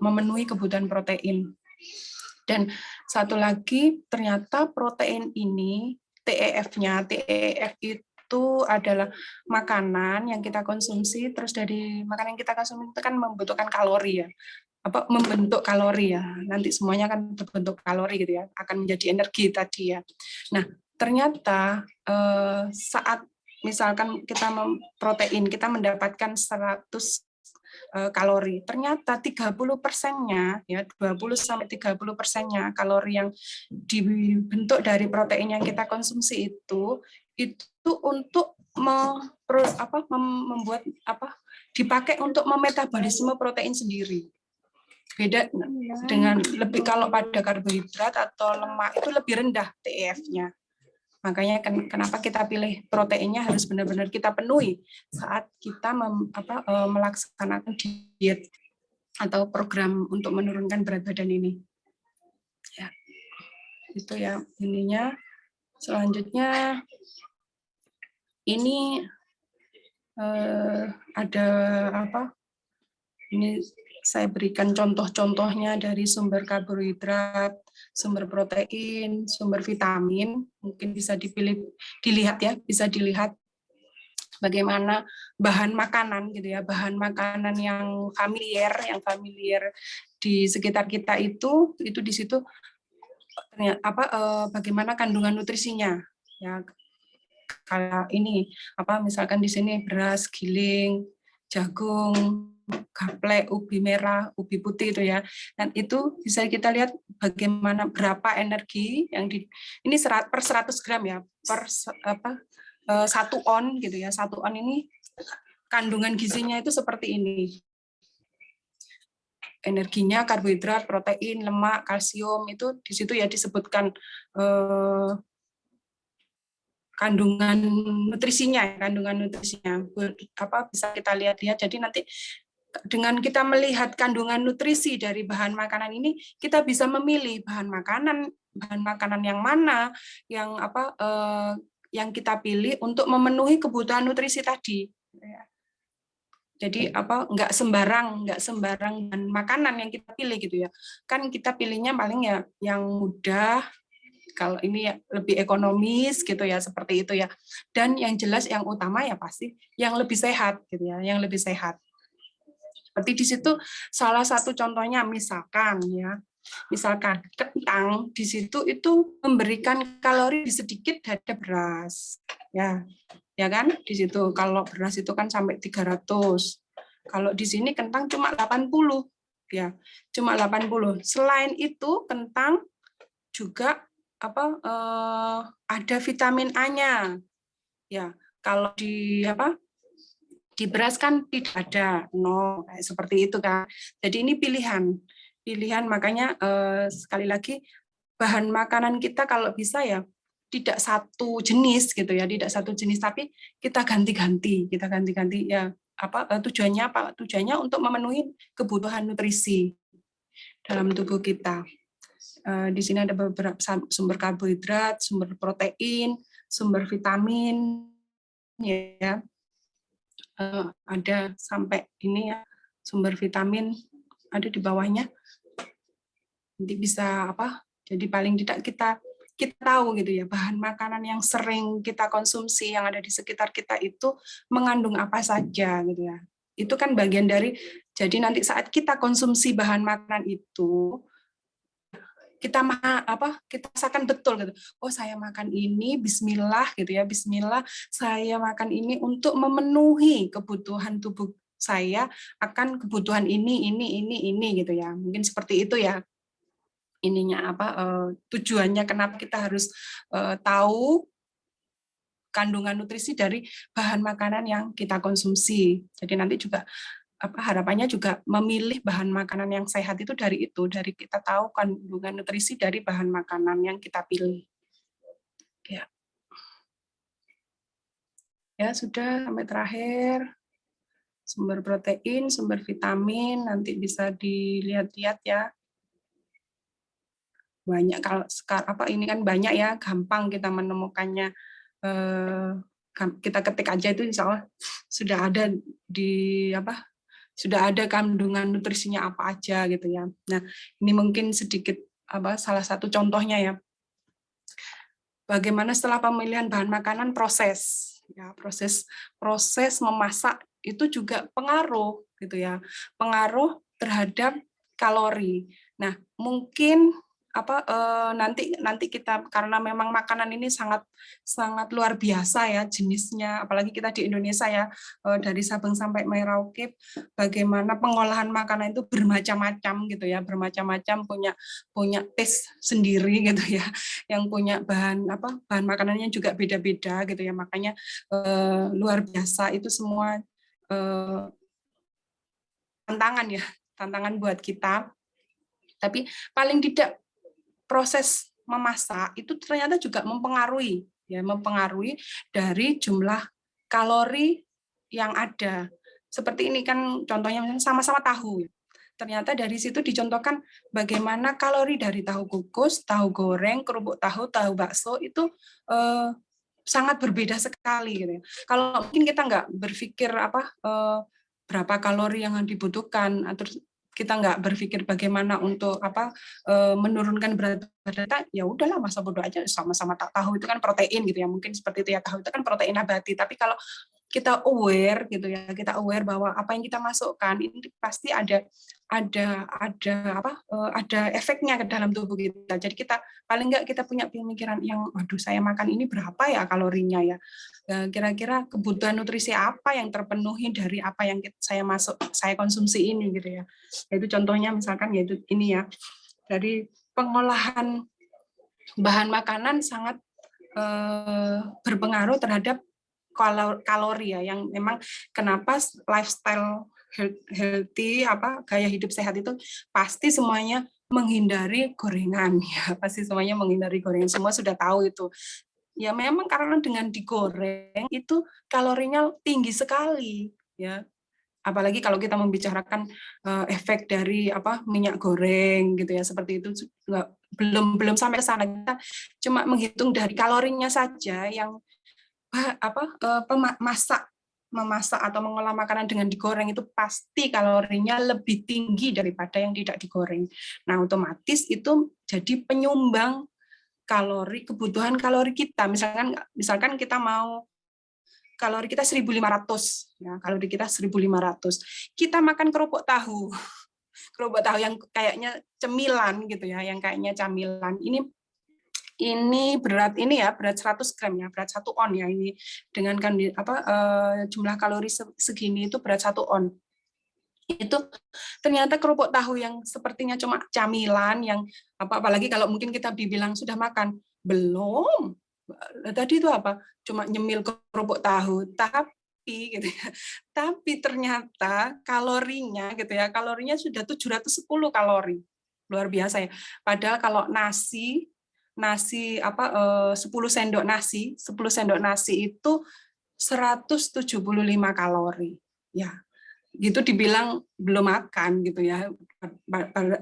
memenuhi kebutuhan protein. Dan satu lagi ternyata protein ini TEF-nya, TEF itu adalah makanan yang kita konsumsi, terus dari makanan yang kita konsumsi itu kan membutuhkan kalori ya. Membentuk kalori ya, nanti semuanya akan terbentuk kalori gitu ya, akan menjadi energi tadi ya. Nah, ternyata saat misalkan kita protein, kita mendapatkan 100 kalori, ternyata 30%-nya ya 20-30%-nya kalori yang dibentuk dari protein yang kita konsumsi itu untuk membuat dipakai untuk memetabolisme protein sendiri. Beda dengan lebih kalau pada karbohidrat atau lemak itu lebih rendah TEF-nya. Makanya kenapa kita pilih proteinnya harus benar-benar kita penuhi saat kita melaksanakan diet atau program untuk menurunkan berat badan ini. Ya, itu ya ininya. Selanjutnya ini ada Ini saya berikan contoh-contohnya dari sumber karbohidrat, sumber protein, sumber vitamin. Mungkin bisa dilihat ya, bisa dilihat bagaimana bahan makanan gitu ya, bahan makanan yang familiar di sekitar kita itu di situ bagaimana kandungan nutrisinya ya. Kayak ini misalkan di sini beras, giling, jagung, gaplek, ubi merah, ubi putih itu ya. Dan itu bisa kita lihat bagaimana berapa energi yang ini per 100 gram ya, per 1 on gitu ya. 1 on ini kandungan gizinya itu seperti ini. Energinya karbohidrat, protein, lemak, kalsium itu di situ ya disebutkan kandungan nutrisinya bisa kita lihat-lihat. Jadi nanti dengan kita melihat kandungan nutrisi dari bahan makanan ini, kita bisa memilih bahan makanan yang mana yang kita pilih untuk memenuhi kebutuhan nutrisi tadi. Jadi nggak sembarang bahan makanan yang kita pilih gitu ya. Kan kita pilihnya paling ya yang mudah, kalau ini ya lebih ekonomis gitu ya, seperti itu ya. Dan yang jelas yang utama ya pasti yang lebih sehat gitu ya, yang lebih sehat. Seperti di situ salah satu contohnya misalkan kentang di situ itu memberikan kalori sedikit dari beras. Ya kan? Di situ kalau beras itu kan sampai 300. Kalau di sini kentang cuma 80 ya. Cuma 80. Selain itu kentang juga ada vitamin A-nya. Ya, kalau di beras kan tidak ada, seperti itu kan. Jadi ini pilihan makanya sekali lagi bahan makanan kita kalau bisa ya tidak satu jenis gitu ya, tidak satu jenis tapi kita ganti-ganti ya. Tujuannya untuk memenuhi kebutuhan nutrisi dalam tubuh kita. Di sini ada beberapa sumber karbohidrat, sumber protein, sumber vitamin, ya. Ada sampai ini ya, sumber vitamin ada di bawahnya. Nanti bisa jadi paling tidak kita tahu gitu ya, bahan makanan yang sering kita konsumsi yang ada di sekitar kita itu mengandung apa saja gitu ya. Itu kan bagian dari, jadi nanti saat kita konsumsi bahan makanan itu kita rasakan betul gitu. Oh, saya makan ini bismillah gitu ya. Bismillah saya makan ini untuk memenuhi kebutuhan tubuh saya akan kebutuhan ini gitu ya. Mungkin seperti itu ya. Ininya tujuannya kenapa kita harus tahu kandungan nutrisi dari bahan makanan yang kita konsumsi. Jadi nanti juga harapannya juga memilih bahan makanan yang sehat itu, dari kita tahu kandungan nutrisi dari bahan makanan yang kita pilih. Ya sudah, sampai terakhir. Sumber protein, sumber vitamin, nanti bisa dilihat-lihat ya. Banyak, kalau ini kan banyak ya, gampang kita menemukannya. Kita ketik aja itu insya Allah sudah ada sudah ada kandungan nutrisinya apa aja gitu ya. Nah, ini mungkin sedikit salah satu contohnya ya. Bagaimana setelah pemilihan bahan makanan, proses memasak itu juga pengaruh gitu ya, pengaruh terhadap kalori. Nah, mungkin nanti kita, karena memang makanan ini sangat luar biasa ya jenisnya, apalagi kita di Indonesia ya, dari Sabang sampai Merauke, bagaimana pengolahan makanan itu bermacam-macam gitu ya, bermacam-macam, punya taste sendiri gitu ya, yang punya bahan makanannya juga beda-beda gitu ya, makanya luar biasa itu semua, tantangan buat kita. Tapi paling tidak proses memasak itu ternyata juga mempengaruhi dari jumlah kalori yang ada. Seperti ini kan contohnya sama-sama tahu. Ternyata dari situ dicontohkan bagaimana kalori dari tahu kukus, tahu goreng, kerupuk tahu, tahu bakso itu sangat berbeda sekali gitu. Kalau mungkin kita nggak berpikir berapa kalori yang dibutuhkan, atau kita nggak berpikir bagaimana untuk menurunkan berat badan, ya udahlah masa bodoh aja, sama-sama tahu itu kan protein gitu ya, mungkin seperti itu ya, tahu itu kan protein nabati. Tapi kalau kita aware gitu ya, kita aware bahwa apa yang kita masukkan ini pasti ada efeknya ke dalam tubuh kita. Jadi kita paling nggak kita punya pemikiran yang, waduh saya makan ini berapa ya kalorinya ya, kira-kira kebutuhan nutrisi apa yang terpenuhi dari apa yang saya konsumsi ini gitu ya. Itu contohnya misalkan yaitu ini ya, dari pengolahan bahan makanan sangat berpengaruh terhadap kalori ya, yang memang kenapa lifestyle healthy, gaya hidup sehat itu pasti semuanya menghindari gorengan ya, pasti semuanya menghindari gorengan, semua sudah tahu itu. Ya memang karena dengan digoreng itu kalorinya tinggi sekali ya. Apalagi kalau kita membicarakan efek dari minyak goreng gitu ya, seperti itu belum sampai ke sana, kita cuma menghitung dari kalorinya saja yang memasak atau mengolah makanan dengan digoreng itu pasti kalorinya lebih tinggi daripada yang tidak digoreng. Nah, otomatis itu jadi penyumbang kebutuhan kalori kita. Misalkan kita mau kalori kita 1.500 ya, kalori kita 1.500. Kita makan kerupuk tahu yang kayaknya cemilan gitu ya, yang kayaknya camilan. Ini berat 100 gram ya, berat 1 on ya, ini dengan jumlah kalori segini itu berat 1 on. Itu ternyata kerupuk tahu yang sepertinya cuma camilan, yang apalagi kalau mungkin kita dibilang sudah makan, belum. Tadi itu cuma nyemil kerupuk tahu, tapi gitu ya. Tapi ternyata kalorinya gitu ya, kalorinya sudah 710 kalori. Luar biasa ya. Padahal kalau nasi 10 sendok nasi itu 175 kalori. Ya. Gitu dibilang belum makan gitu ya.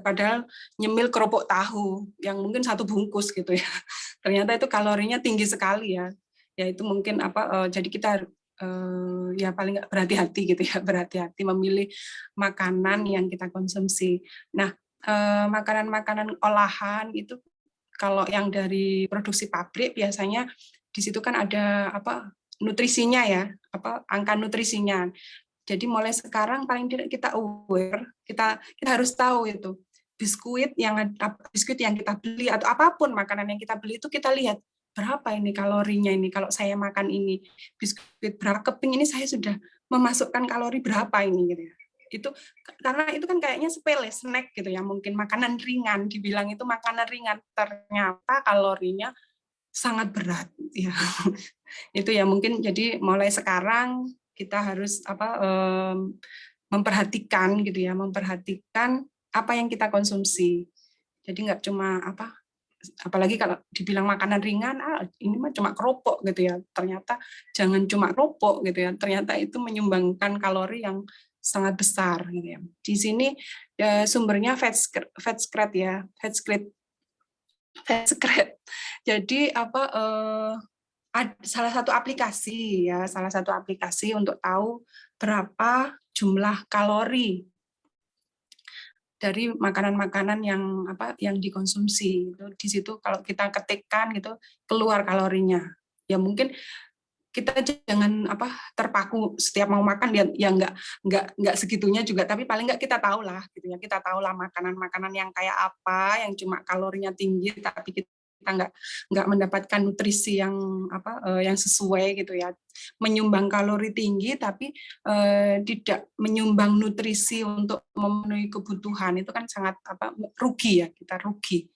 Padahal nyemil kerupuk tahu yang mungkin 1 bungkus gitu ya. Ternyata itu kalorinya tinggi sekali ya. Ya itu mungkin jadi kita ya paling nggak berhati-hati gitu ya, berhati-hati memilih makanan yang kita konsumsi. Nah, makanan-makanan olahan itu kalau yang dari produksi pabrik biasanya di situ kan ada nutrisinya ya, angka nutrisinya. Jadi mulai sekarang paling tidak kita aware, kita harus tahu itu biskuit yang kita beli atau apapun makanan yang kita beli itu kita lihat berapa ini kalorinya ini. Kalau saya makan ini biskuit berapa keping ini saya sudah memasukkan kalori berapa ini gitu ya. Itu karena itu kan kayaknya sepele, snack gitu ya, mungkin makanan ringan, dibilang itu makanan ringan, ternyata kalorinya sangat berat ya. Itu ya mungkin jadi mulai sekarang kita harus memperhatikan gitu ya, memperhatikan apa yang kita konsumsi. Jadi nggak cuma apalagi kalau dibilang makanan ringan, ini mah cuma keropok gitu ya. Ternyata jangan cuma keropok gitu ya. Ternyata itu menyumbangkan kalori yang sangat besar gitu ya. Di sini sumbernya fat secret ya, fat secret. Jadi salah satu aplikasi ya, salah satu aplikasi untuk tahu berapa jumlah kalori dari makanan-makanan yang dikonsumsi. Di situ kalau kita ketikkan gitu keluar kalorinya. Ya mungkin kita jangan terpaku setiap mau makan ya nggak segitunya juga, tapi paling nggak kita tahu lah gitu ya, kita tahu lah makanan-makanan yang kayak apa yang cuma kalorinya tinggi tapi kita nggak mendapatkan nutrisi yang yang sesuai gitu ya, menyumbang kalori tinggi tapi tidak menyumbang nutrisi untuk memenuhi kebutuhan, itu kan sangat rugi ya, kita rugi.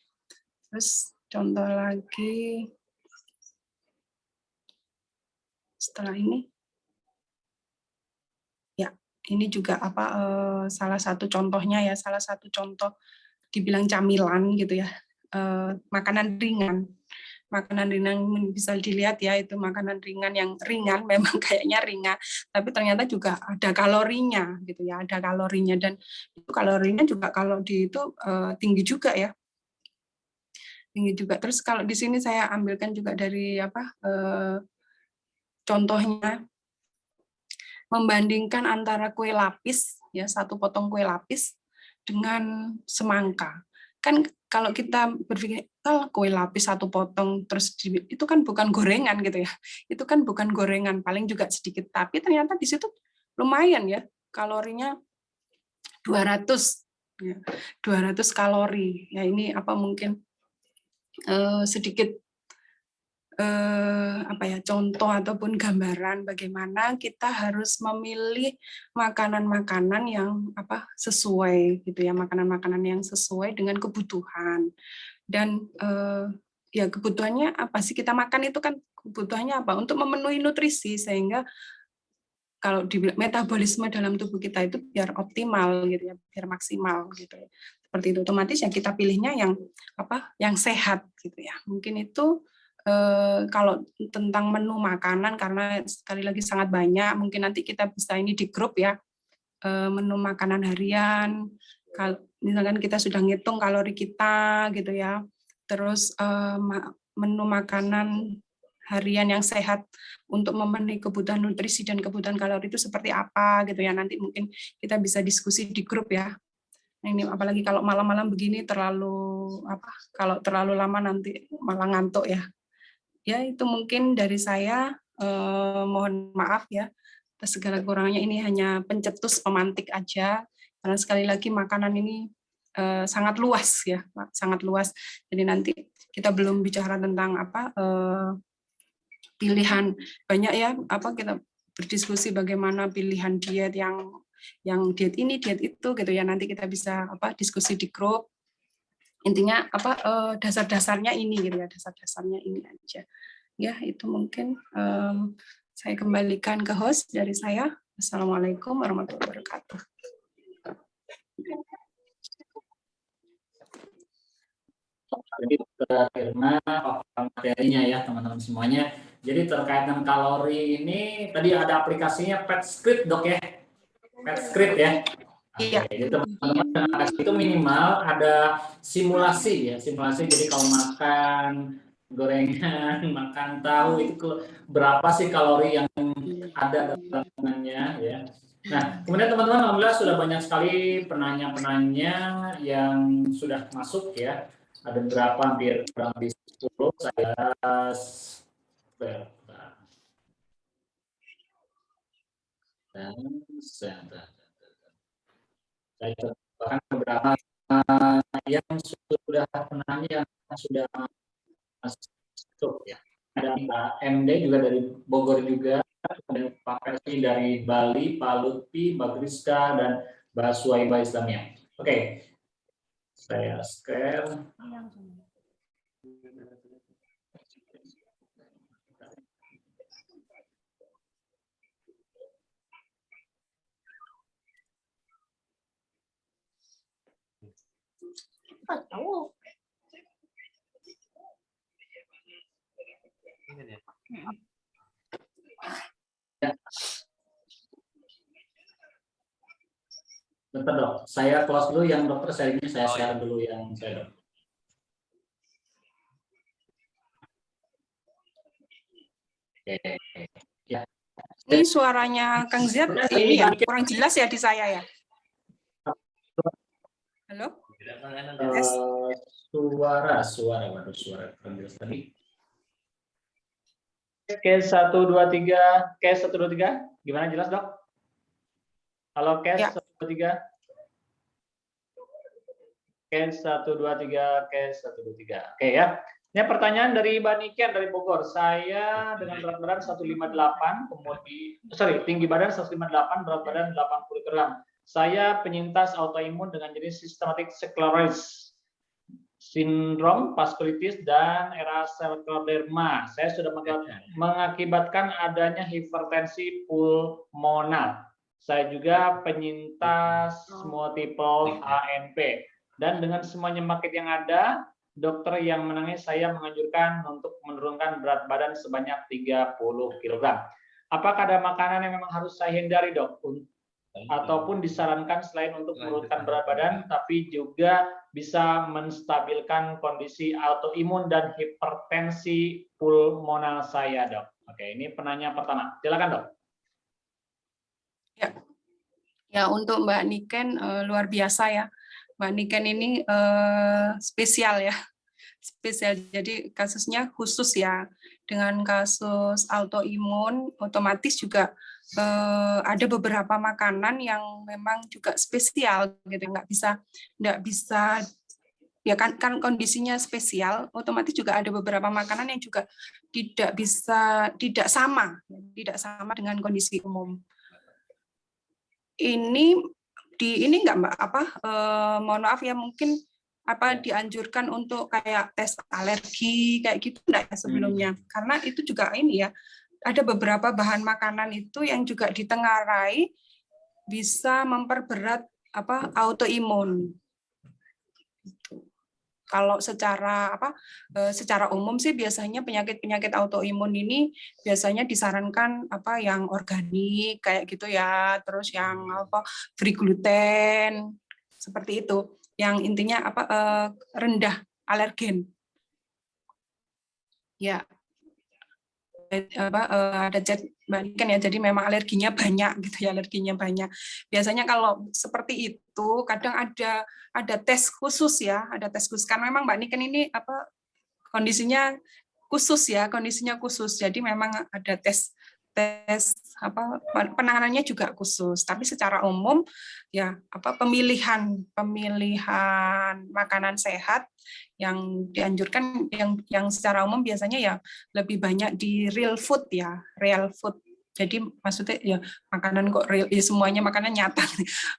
Terus contoh lagi setelah ini ya, ini juga salah satu contohnya ya, salah satu contoh dibilang camilan gitu ya, makanan ringan bisa dilihat ya, itu makanan ringan yang ringan memang kayaknya ringan tapi ternyata juga ada kalorinya gitu ya, ada kalorinya, dan itu kalorinya juga kalau tinggi juga ya, tinggi juga. Terus kalau di sini saya ambilkan juga dari contohnya membandingkan antara kue lapis ya, satu potong kue lapis dengan semangka. Kan kalau kita berpikir kue lapis satu potong terus itu kan bukan gorengan gitu ya. Itu kan bukan gorengan, paling juga sedikit, tapi ternyata di situ lumayan ya, kalorinya 200 ya, 200 kalori. Ya ini mungkin sedikit contoh ataupun gambaran bagaimana kita harus memilih makanan-makanan yang sesuai gitu ya, makanan-makanan yang sesuai dengan kebutuhan. Dan ya kebutuhannya apa sih kita makan itu kan, kebutuhannya apa untuk memenuhi nutrisi, sehingga kalau di metabolisme dalam tubuh kita itu biar optimal gitu ya, biar maksimal gitu ya. Seperti itu, otomatis yang kita pilihnya yang sehat gitu ya. Mungkin itu kalau tentang menu makanan, karena sekali lagi sangat banyak, mungkin nanti kita bisa ini di grup ya, menu makanan harian, misalkan kita sudah ngitung kalori kita gitu ya, terus menu makanan harian yang sehat untuk memenuhi kebutuhan nutrisi dan kebutuhan kalori itu seperti apa gitu ya, nanti mungkin kita bisa diskusi di grup ya. Nah, ini apalagi kalau malam-malam begini kalau terlalu lama nanti malah ngantuk ya. Ya itu mungkin dari saya, mohon maaf ya atas segala kurangnya, ini hanya pencetus pemantik aja, karena sekali lagi makanan ini sangat luas ya, sangat luas. Jadi nanti kita belum bicara tentang pilihan banyak ya, kita berdiskusi bagaimana pilihan diet yang diet ini diet itu gitu ya, nanti kita bisa diskusi di grup. Intinya dasar-dasarnya ini gitu ya, dasar-dasarnya ini aja ya. Itu mungkin saya kembalikan ke host dari saya. Assalamualaikum warahmatullahi wabarakatuh. Jadi Irma materinya ya teman-teman semuanya. Jadi terkait dengan kalori ini tadi ada aplikasinya PetScript dok ya, PetScript ya. Iya. Jadi teman-teman dengan aplikasi itu minimal ada simulasi ya, simulasi. Jadi kalau makan gorengan, makan tahu itu berapa sih kalori yang ada dalamnya ya. Nah, kemudian teman-teman alhamdulillah sudah banyak sekali penanya-penanya yang sudah masuk ya. Ada berapa, hampir kurang lebih 10. Saya bahkan beberapa yang sudah penanya yang sudah masuk ya. Ada Mbak MD juga dari Bogor juga, ada Pak Persi dari Bali, Pak Lutfi, Mbak Griska, dan Mbak Suwaiba Islamia. Oke, saya share. tahu. Ya. Bentar dok, saya close dulu yang dokter sharingnya, saya share dulu yang saya dok. Oke, ya. Ini suaranya Kang Ziad ini ya kurang jelas ya di saya ya. Halo? Suara kurang jelas tadi. Case 1 2 3, case 1 2 3, gimana jelas dok? Halo case Ya. 1 2 3. Case 1 2 3, case 1 2 3. Oke ya. Ini pertanyaan dari Mbak Niken dari Bogor. Saya dengan berat badan 158, kemudian tinggi badan 158, berat badan 80 kg. Saya penyintas autoimun dengan jenis systematic sclerosis, sindrom vaskulitis dan scleroderma. Saya sudah mengakibatkan adanya hipertensi pulmonal. Saya juga penyintas multiple HNP. Dan dengan semua penyakit yang ada, dokter yang menangani saya menganjurkan untuk menurunkan berat badan sebanyak 30 kg. Apakah ada makanan yang memang harus saya hindari, dok? Ataupun disarankan selain untuk menurunkan berat badan, tapi juga bisa menstabilkan kondisi autoimun dan hipertensi pulmonal saya, dok. Oke, ini penanya pertama. Silakan, dok. Ya, untuk Mbak Niken luar biasa ya. Mbak Niken ini spesial ya. Spesial. Jadi kasusnya khusus ya. Dengan kasus autoimun otomatis juga ada beberapa makanan yang memang juga spesial gitu. Nggak bisa ya kan kondisinya spesial, otomatis juga ada beberapa makanan yang juga tidak sama dengan kondisi umum. Ini enggak Mbak mohon maaf ya, mungkin dianjurkan untuk kayak tes alergi kayak gitu enggak ya sebelumnya, karena itu juga ini ya, ada beberapa bahan makanan itu yang juga ditengarai bisa memperberat autoimun. Kalau secara umum sih biasanya penyakit autoimun ini biasanya disarankan yang organik kayak gitu ya, terus yang free gluten seperti itu, yang intinya rendah alergen. Ya. Ada zat kan ya, jadi memang alerginya banyak gitu ya, biasanya kalau seperti itu kadang ada tes khusus ya, karena memang Mbak Niken ini kondisinya khusus, jadi memang ada tes penanganannya juga khusus, tapi secara umum ya pemilihan makanan sehat yang dianjurkan yang secara umum biasanya ya lebih banyak di real food. Jadi maksudnya ya makanan kok real, ya semuanya makanan nyata.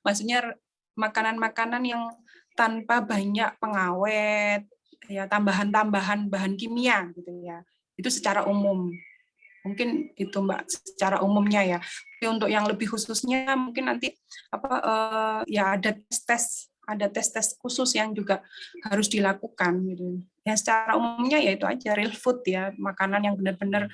Maksudnya makanan-makanan yang tanpa banyak pengawet, ya tambahan-tambahan bahan kimia gitu ya. Itu secara umum. Mungkin itu Mbak secara umumnya ya. Tapi untuk yang lebih khususnya mungkin nanti ya ada tes khusus yang juga harus dilakukan gitu. Ya secara umumnya ya itu aja real food ya, makanan yang benar-benar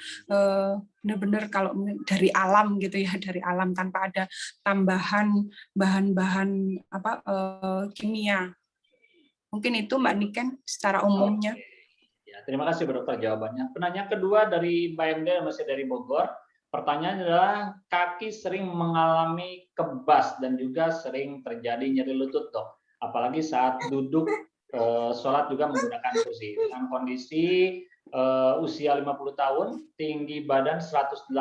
kalau dari alam gitu ya, dari alam tanpa ada tambahan bahan-bahan kimia. Mungkin itu Mbak Niken secara umumnya. Ya, terima kasih Bu Dokter jawabannya. Penanya kedua dari Mbak MD masih dari Bogor. Pertanyaannya adalah kaki sering mengalami kebas dan juga sering terjadi nyeri lutut, dok. Apalagi saat duduk sholat juga menggunakan kursi. Dengan kondisi usia 50 tahun, tinggi badan 185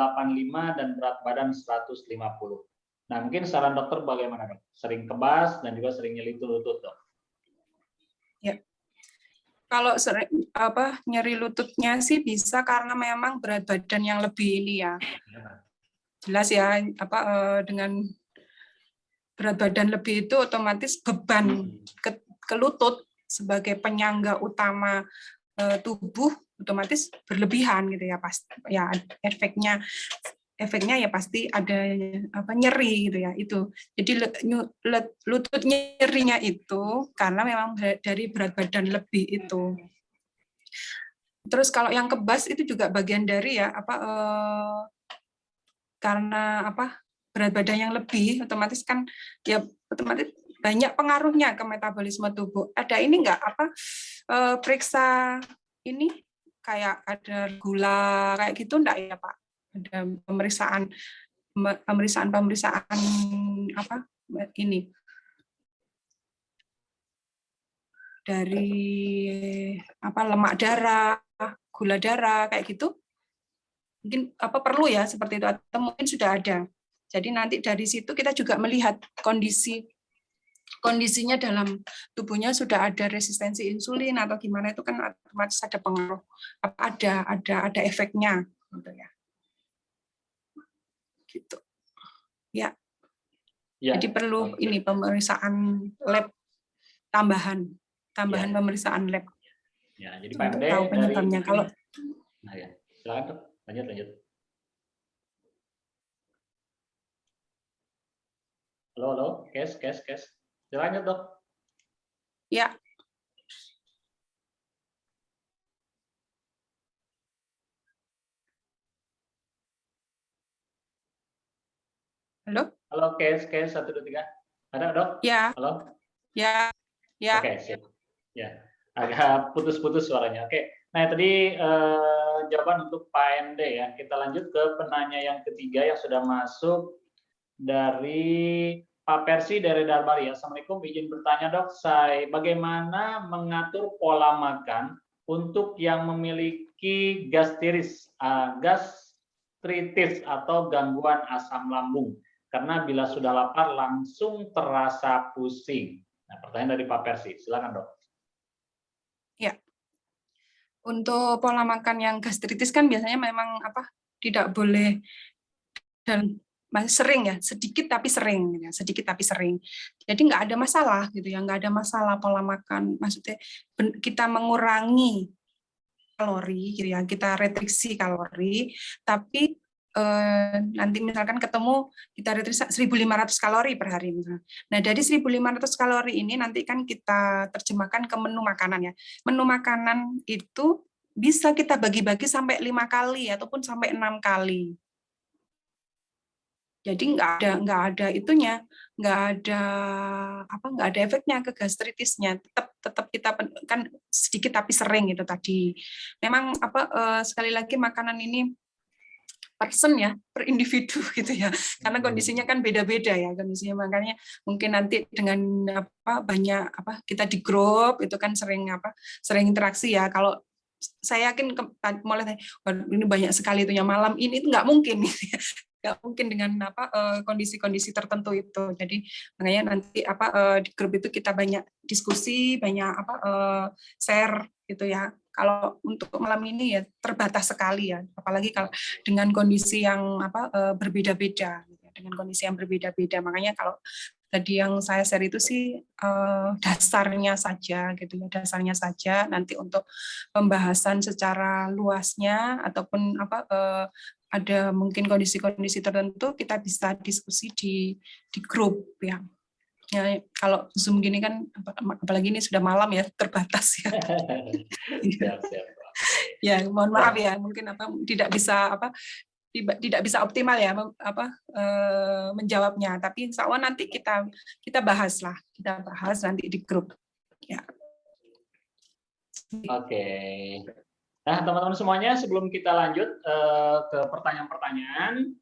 dan berat badan 150. Nah, mungkin saran dokter bagaimana, dok? Sering kebas dan juga sering nyeri lutut, dok. Ya. Kalau nyeri lututnya sih bisa karena memang berat badan yang lebih ini ya. Jelas ya, dengan berat badan lebih itu otomatis beban ke lutut sebagai penyangga utama tubuh otomatis berlebihan gitu ya, efeknya efeknya ya pasti ada nyeri gitu ya itu. Jadi lutut nyerinya itu karena memang dari berat badan lebih itu. Terus kalau yang kebas itu juga bagian dari ya karena berat badan yang lebih otomatis kan ya otomatis banyak pengaruhnya ke metabolisme tubuh. Ada ini enggak periksa ini kayak ada gula kayak gitu enggak ya Pak? Ada pemeriksaan ini dari lemak darah, gula darah kayak gitu. Mungkin perlu ya seperti itu atau mungkin sudah ada. Jadi nanti dari situ kita juga melihat kondisinya dalam tubuhnya sudah ada resistensi insulin atau gimana itu kan otomatis ada pengaruh ada efeknya gitu ya. Gitu. Ya. Jadi perlu ini pemeriksaan lab tambahan pemeriksaan lab. Ya, jadi untuk Pak MD tahu penyebabnya. Kalau nah ya, silakan Dok. Lanjut. Halo, kes. Silakan Dok. ya. Halo, kes 1 2 3. Ada Dok? Ya. Halo. Ya. Oke, siap. Ya, agak putus-putus suaranya. Oke. Nah, tadi jawaban untuk Pak MD ya. Kita lanjut ke penanya yang ketiga yang sudah masuk dari Pak Persi dari Darbari. Assalamualaikum, izin bertanya Dok, bagaimana mengatur pola makan untuk yang memiliki gastritis atau gangguan asam lambung? Karena bila sudah lapar langsung terasa pusing. Nah, pertanyaan dari Pak Persi, silakan Dok. Ya. Untuk pola makan yang gastritis kan biasanya memang tidak boleh dan sering ya, sedikit tapi sering. Jadi nggak ada masalah gitu ya, nggak ada masalah pola makan. Maksudnya kita mengurangi kalori gitu ya, kita restriksi kalori, tapi nanti misalkan ketemu kita restriksi 1.500 kalori per hari misalnya. Nah, dari 1.500 kalori ini nanti kan kita terjemahkan ke menu makanan ya. Menu makanan itu bisa kita bagi-bagi sampai 5 kali ataupun sampai 6 kali. Jadi nggak ada itunya, nggak ada efeknya ke gastritisnya. Tetap kita kan sedikit tapi sering itu tadi. Memang sekali lagi makanan ini person ya, per individu gitu ya. Karena kondisinya kan beda-beda ya kondisinya, makanya mungkin nanti dengan banyak kita di grup itu kan sering interaksi ya. Kalau saya yakin mulai ini banyak sekali itunya malam ini itu nggak mungkin nggak mungkin dengan kondisi-kondisi tertentu itu. Jadi makanya nanti di grup itu kita banyak diskusi, banyak share gitu ya. Kalau untuk malam ini ya terbatas sekali ya, apalagi kalau dengan kondisi yang berbeda-beda, dengan kondisi yang berbeda-beda. Makanya kalau tadi yang saya share itu sih dasarnya saja gitu ya, dasarnya saja. Nanti untuk pembahasan secara luasnya ataupun ada mungkin kondisi-kondisi tertentu kita bisa diskusi di grup ya. Ya, kalau Zoom gini kan, apalagi ini sudah malam ya, terbatas ya. Siap. Ya, mohon maaf ya, mungkin tidak bisa optimal ya menjawabnya. Tapi insya Allah nanti kita bahas nanti di grup. Ya. Oke. Nah, teman-teman semuanya, sebelum kita lanjut ke pertanyaan-pertanyaan,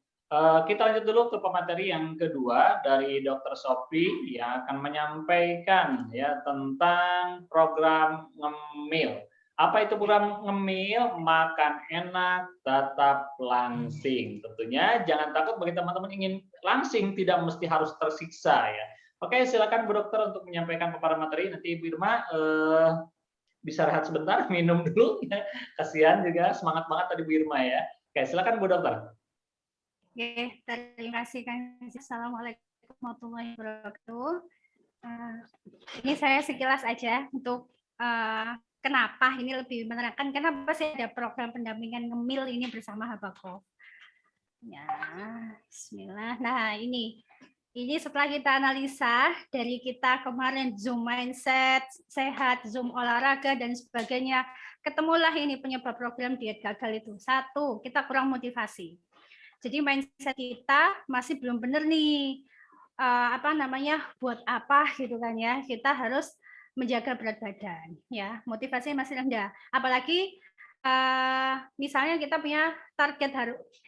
kita lanjut dulu ke pemateri yang kedua dari Dr. Sophie yang akan menyampaikan ya tentang program ngemil. Apa itu program ngemil? Makan enak, tetap langsing. Tentunya jangan takut bagi teman-teman ingin langsing, tidak mesti harus tersiksa ya. Oke, silakan Bu Dokter untuk menyampaikan paparan materi. Nanti Bu Irma bisa rehat sebentar, minum dulu. Kasihan juga, semangat banget tadi Bu Irma ya. Oke, silakan Bu Dokter. Oke, terima kasih Kang. Assalamualaikum warahmatullahi wabarakatuh. Ini saya sekilas aja untuk kenapa ini lebih menerangkan kenapa sih ada program pendampingan ngemil ini bersama Habakov. Ya, bismillah. Nah, ini setelah kita analisa dari kita kemarin Zoom mindset, sehat, Zoom olahraga, dan sebagainya, ketemulah ini penyebab program diet gagal itu. Satu, kita kurang motivasi. Jadi mindset kita masih belum benar nih, buat apa gitu kan ya, kita harus menjaga berat badan, ya, motivasinya masih rendah. Apalagi misalnya kita punya target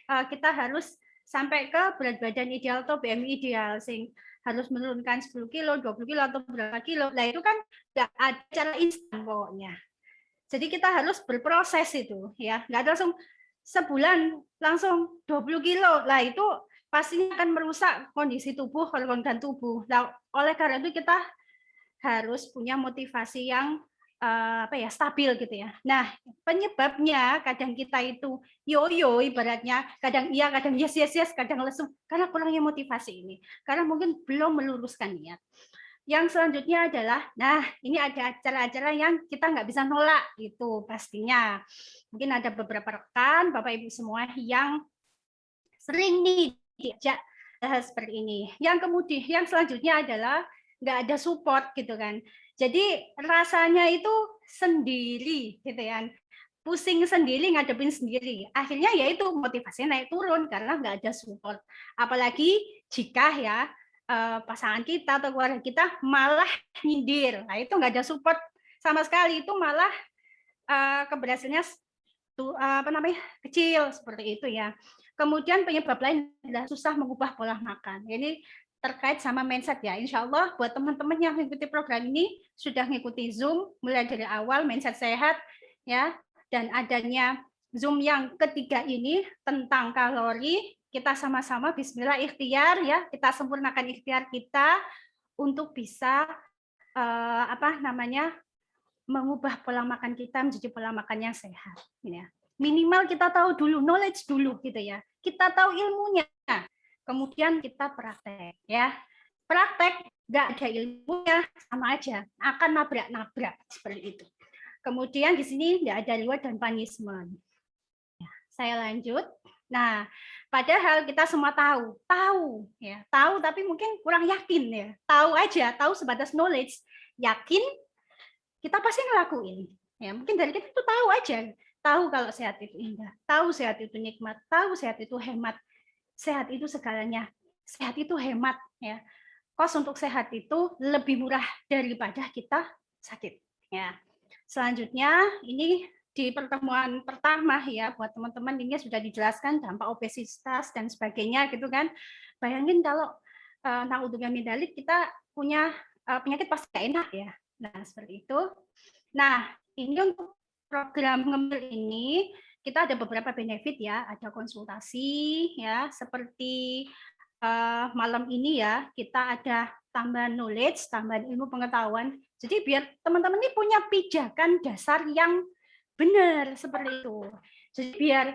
kita harus sampai ke berat badan ideal atau BMI ideal, sing harus menurunkan 10 kilo, 20 kilo, atau berapa kilo. Nah, itu kan nggak ada cara instan pokoknya. Jadi kita harus berproses itu, ya. Nggak ada langsung sebulan langsung 20 kilo. Nah, itu pastinya akan merusak kondisi tubuh, organ tubuh. Nah, oleh karena itu kita harus punya motivasi yang stabil gitu ya. Nah, penyebabnya kadang kita itu yo-yo ibaratnya, kadang iya, kadang yes, kadang lesu, karena kurangnya motivasi ini. Karena mungkin belum meluruskan niat. Yang selanjutnya adalah, nah ini ada acara-acara yang kita nggak bisa nolak itu pastinya. Mungkin ada beberapa rekan, Bapak Ibu semua yang sering nih diajak seperti ini. Yang selanjutnya adalah nggak ada support gitu kan. Jadi rasanya itu sendiri gitu ya, pusing sendiri, ngadepin sendiri. Akhirnya ya itu motivasinya naik turun karena nggak ada support. Apalagi jika ya pasangan kita atau keluarga kita malah nyindir. Nah itu nggak ada support sama sekali, itu malah keberhasilannya kecil seperti itu ya. Kemudian penyebab lain adalah susah mengubah pola makan. Ini terkait sama mindset ya. Insya Allah buat teman-teman yang mengikuti program ini sudah mengikuti Zoom mulai dari awal mindset sehat ya, dan adanya Zoom yang ketiga ini tentang kalori, kita sama-sama bismillah ikhtiar ya, kita sempurnakan ikhtiar kita untuk bisa mengubah pola makan kita menjadi pola makan yang sehat ya. Minimal kita tahu dulu, knowledge dulu gitu ya. Kita tahu ilmunya. Kemudian kita praktek ya. Praktek nggak ada ilmunya sama aja, akan nabrak-nabrak seperti itu. Kemudian di sini nggak ada reward dan punishment. Ya, saya lanjut. Nah, padahal kita semua tahu ya, tahu tapi mungkin kurang yakin ya. Tahu aja, tahu sebatas knowledge, yakin kita pasti ngelakuin. Ya, mungkin dari kita itu tahu aja, tahu kalau sehat itu indah, tahu sehat itu nikmat, tahu sehat itu hemat. Sehat itu segalanya, sehat itu hemat ya. Kos untuk sehat itu lebih murah daripada kita sakit ya. Selanjutnya ini di pertemuan pertama ya, buat teman-teman ini sudah dijelaskan dampak obesitas dan sebagainya gitu kan. Bayangin kalau naudzubillah min dzalik kita punya penyakit pasti gak enak ya. Nah, seperti itu. Nah, ini untuk program ngemil ini kita ada beberapa benefit ya, ada konsultasi ya, seperti malam ini ya, kita ada tambahan knowledge, tambahan ilmu pengetahuan. Jadi biar teman-teman ini punya pijakan dasar yang benar seperti itu. Jadi biar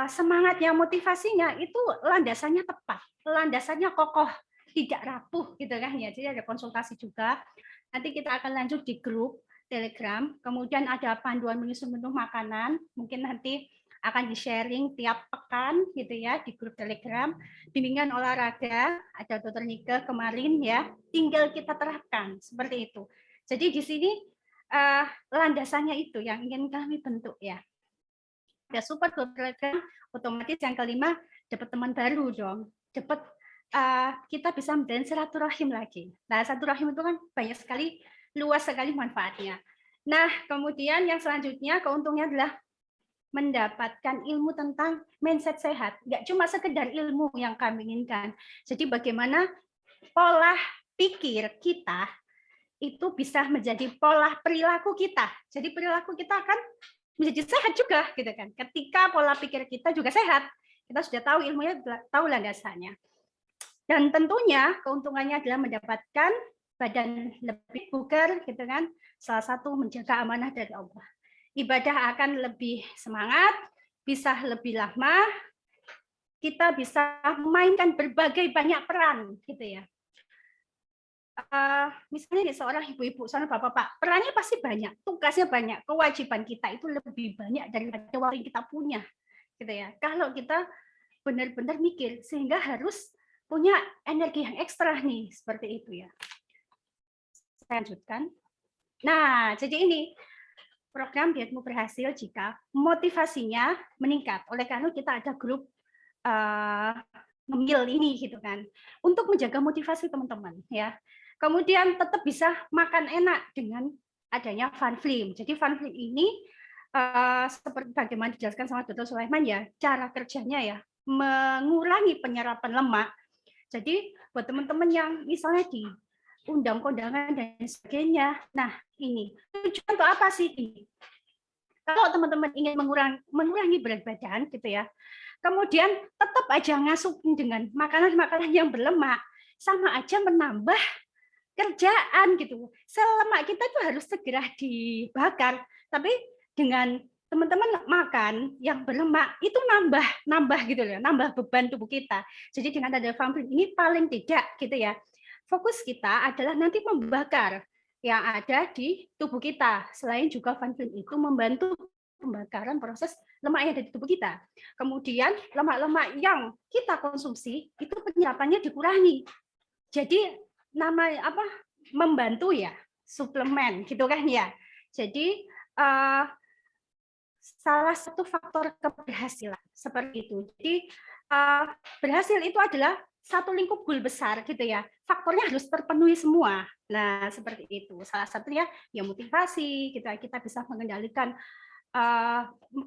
semangatnya, motivasinya itu landasannya tepat, landasannya kokoh, tidak rapuh gitu kan ya. Jadi ada konsultasi juga. Nanti kita akan lanjut di grup Telegram, kemudian ada panduan menu makanan, mungkin nanti akan di-sharing tiap pekan gitu ya di grup Telegram. Bimbingan olahraga, ada Dr. Nike kemarin ya, tinggal kita terapkan seperti itu. Jadi di sini landasannya itu yang ingin kami bentuk ya. Ada support grup Telegram, otomatis yang kelima dapat teman baru dong, dapat kita bisa menjalin silaturahim lagi. Nah, silaturahim itu kan banyak sekali, luas sekali manfaatnya. Nah, kemudian yang selanjutnya keuntungnya adalah mendapatkan ilmu tentang mindset sehat. Nggak cuma sekedar ilmu yang kami inginkan. Jadi bagaimana pola pikir kita itu bisa menjadi pola perilaku kita. Jadi perilaku kita akan menjadi sehat juga, gitu kan. Ketika pola pikir kita juga sehat, kita sudah tahu ilmunya, tahu landasannya. Dan tentunya keuntungannya adalah mendapatkan badan lebih bugar, gitu kan. Salah satu menjaga amanah dari Allah. Ibadah akan lebih semangat, bisa lebih lama, kita bisa memainkan berbagai banyak peran, gitu ya. Misalnya seorang ibu-ibu, seorang bapak-bapak, perannya pasti banyak, tugasnya banyak, kewajiban kita itu lebih banyak daripada waktu yang kita punya, gitu ya. Kalau kita benar-benar mikir sehingga harus punya energi yang ekstra nih, seperti itu ya. Saya lanjutkan. Nah, jadi ini program Dietmu berhasil jika motivasinya meningkat. Oleh karena kita ada grup ngemil ini gitu kan, untuk menjaga motivasi teman-teman ya. Kemudian tetap bisa makan enak dengan adanya Fun Film. Jadi Fun Film ini seperti bagaimana dijelaskan sama Dr. Sulaiman ya, cara kerjanya ya mengurangi penyerapan lemak. Jadi buat teman-teman yang misalnya di undang kondangan dan sebagainya, nah ini tujuan untuk apa sih ini? Kalau teman-teman ingin mengurangi berat badan gitu ya, kemudian tetap aja ngasuhin dengan makanan-makanan yang berlemak, sama aja menambah kerjaan gitu. Sel lemak kita itu harus segera dibakar, tapi dengan teman-teman makan yang berlemak itu nambah gitu ya, nambah beban tubuh kita. Jadi dengan ada Fun Film ini paling tidak gitu ya, fokus kita adalah nanti membakar yang ada di tubuh kita. Selain juga Fun Film itu membantu pembakaran proses lemak yang ada di tubuh kita. Kemudian lemak-lemak yang kita konsumsi itu penyerapannya dikurangi. Jadi namanya apa, membantu ya, suplemen gitu kan ya. Jadi salah satu faktor keberhasilan seperti itu. Jadi berhasil itu adalah satu lingkup goal besar gitu ya. Faktornya harus terpenuhi semua. Nah, seperti itu. Salah satunya ya motivasi, kita bisa mengendalikan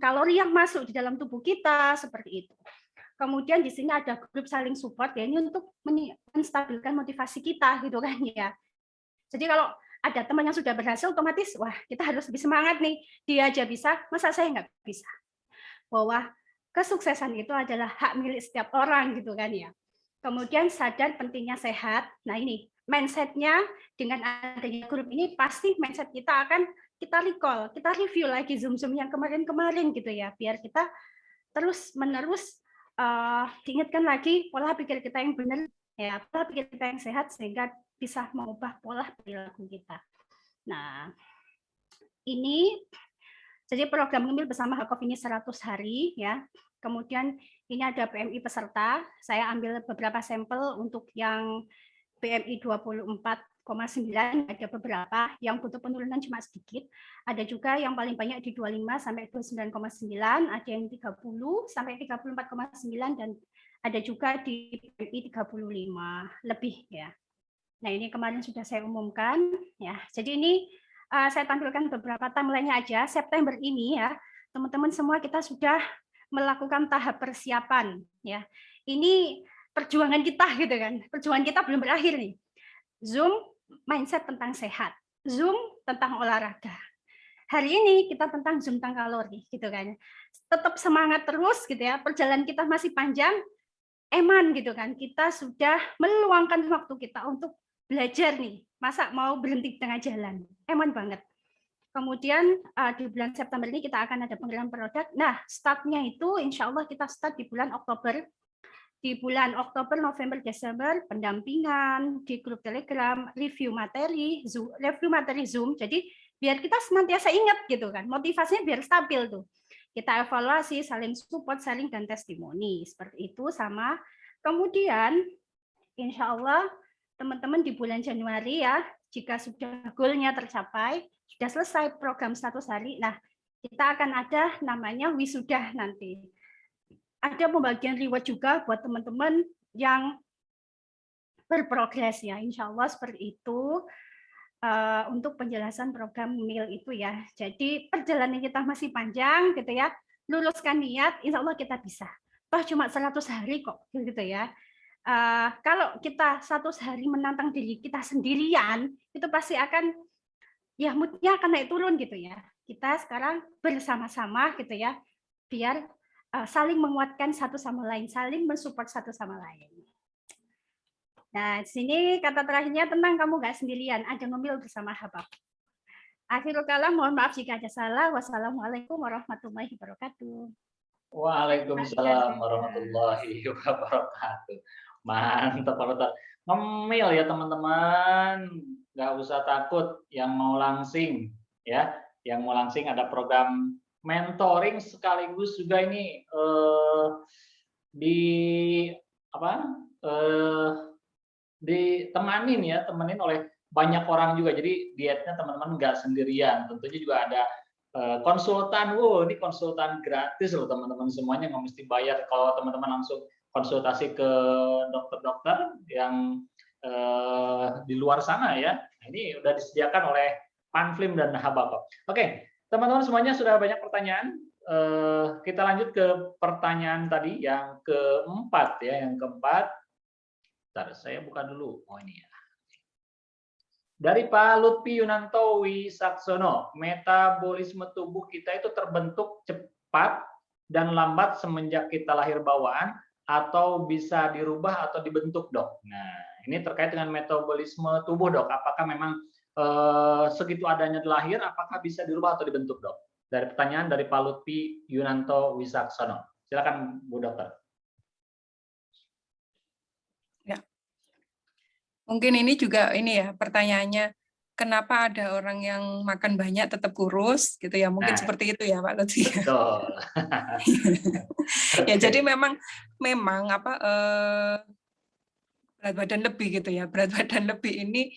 kalori yang masuk di dalam tubuh kita seperti itu. Kemudian di sini ada grup saling support ya, ini untuk menstabilkan motivasi kita gitu kan ya. Jadi kalau ada teman yang sudah berhasil, otomatis wah kita harus lebih semangat nih, dia aja bisa, masa saya nggak bisa? Bahwa kesuksesan itu adalah hak milik setiap orang gitu kan ya. Kemudian sadar pentingnya sehat. Nah ini mindsetnya dengan adanya grup ini pasti mindset kita akan kita recall, kita review lagi Zoom yang kemarin-kemarin gitu ya, biar kita terus menerus diingatkan lagi pola pikir kita yang benar, ya pola pikir kita yang sehat sehingga bisa mengubah pola perilaku kita. Nah, ini jadi program ngemil bersama Hakov ini 100 hari ya. Kemudian ini ada PMI peserta. Saya ambil beberapa sampel untuk yang PMI 24,9, ada beberapa yang butuh penurunan cuma sedikit. Ada juga yang paling banyak di 25 sampai 29,9, ada yang 30 sampai 34,9 dan ada juga di PMI 35 lebih ya. Nah, ini kemarin sudah saya umumkan ya. Jadi ini saya tampilkan beberapa timeline-nya aja. September ini ya, teman-teman semua kita sudah melakukan tahap persiapan ya. Ini perjuangan kita gitu kan. Perjuangan kita belum berakhir nih. Zoom mindset tentang sehat, Zoom tentang olahraga. Hari ini kita tentang Zoom tentang kalori gitu kan. Tetap semangat terus gitu ya. Perjalanan kita masih panjang. Eman gitu kan. Kita sudah meluangkan waktu kita untuk belajar nih. Masa mau berhenti di tengah jalan? Eman banget. Kemudian di bulan September ini kita akan ada pengiriman produk. Nah, startnya itu insya Allah kita start di bulan Oktober. Di bulan Oktober, November, Desember, pendampingan di grup Telegram, review materi Zoom. Jadi biar kita senantiasa ingat gitu kan, motivasinya biar stabil tuh. Kita evaluasi, saling support, saling dan testimoni seperti itu sama. Kemudian, insya Allah teman-teman di bulan Januari ya, jika sudah goalnya tercapai, sudah selesai program 100 hari, nah kita akan ada namanya wisuda nanti. Ada pembagian reward juga buat teman-teman yang berprogres ya, insya Allah seperti itu untuk penjelasan program MIL itu ya. Jadi perjalanan kita masih panjang gitu ya, luruskan niat, insya Allah kita bisa. Toh cuma 100 hari kok gitu ya. Kalau kita 100 hari menantang diri kita sendirian, itu pasti akan ya moodnya akan naik turun gitu ya. Kita sekarang bersama-sama gitu ya, biar saling menguatkan satu sama lain, saling mensupport satu sama lain. Nah, di sini kata terakhirnya tentang kamu nggak sendirian, ada ngemil bersama Habab. Akhirul kalam, mohon maaf jika ada salah. Wassalamualaikum warahmatullahi wabarakatuh. Waalaikumsalam warahmatullahi wabarakatuh. Mantap, mantap. Ngemil ya teman-teman, nggak usah takut yang mau langsing ya. Yang mau langsing ada program mentoring sekaligus juga ini di apa ditemanin ya, temenin oleh banyak orang juga. Jadi dietnya teman-teman nggak sendirian. Tentunya juga ada konsultan. Wow, ini konsultan gratis loh teman-teman semuanya, nggak mesti bayar kalau teman-teman langsung konsultasi ke dokter-dokter yang di luar sana ya. Nah, ini udah disediakan oleh Panflim dan Habakop. Oke, teman-teman semuanya sudah banyak pertanyaan. Kita lanjut ke pertanyaan tadi yang keempat ya, yang keempat. Bentar, saya buka dulu. Oh ini ya. Dari Pak Lutfi Yunanto Wisaksono, metabolisme tubuh kita itu terbentuk cepat dan lambat semenjak kita lahir bawaan atau bisa dirubah atau dibentuk, Dok. Nah, ini terkait dengan metabolisme tubuh, Dok. Apakah memang segitu adanya di lahir, apakah bisa dirubah atau dibentuk, Dok? Dari pertanyaan dari Pak Lutfi Yunanto Wisaksono. Silakan, Bu Dokter. Mungkin ini juga ini ya pertanyaannya, kenapa ada orang yang makan banyak tetap kurus gitu ya? Mungkin seperti itu ya Pak Lutfi. Betul. Ya jadi memang apa berat badan lebih gitu ya. Berat badan lebih ini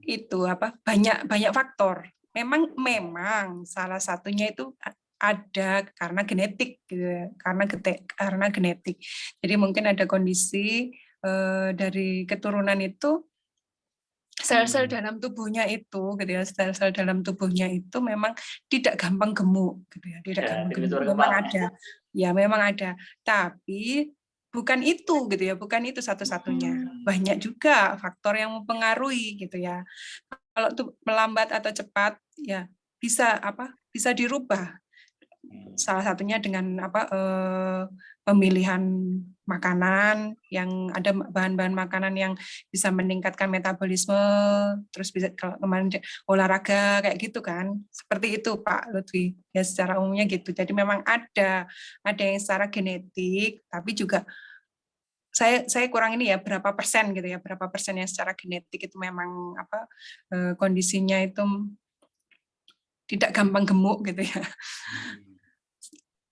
itu apa banyak faktor. Memang salah satunya itu ada karena genetik gitu ya. Karena genetik. Jadi mungkin ada kondisi dari keturunan itu sel-sel dalam tubuhnya itu gitu ya, sel-sel dalam tubuhnya itu memang tidak gampang gemuk gitu ya, tidak gampang gemuk. Memang ada. Ya, memang ada. Tapi bukan itu gitu ya, bukan itu satu-satunya. Banyak juga faktor yang mempengaruhi gitu ya. Kalau itu melambat atau cepat ya bisa dirubah. Salah satunya dengan pemilihan makanan yang ada bahan-bahan makanan yang bisa meningkatkan metabolisme, terus bisa kalau kemarin olahraga kayak gitu kan, seperti itu Pak Lutfi ya, secara umumnya gitu. Jadi memang ada yang secara genetik, tapi juga saya kurang ini ya berapa persen gitu ya, berapa persen yang secara genetik itu memang kondisinya itu tidak gampang gemuk gitu ya.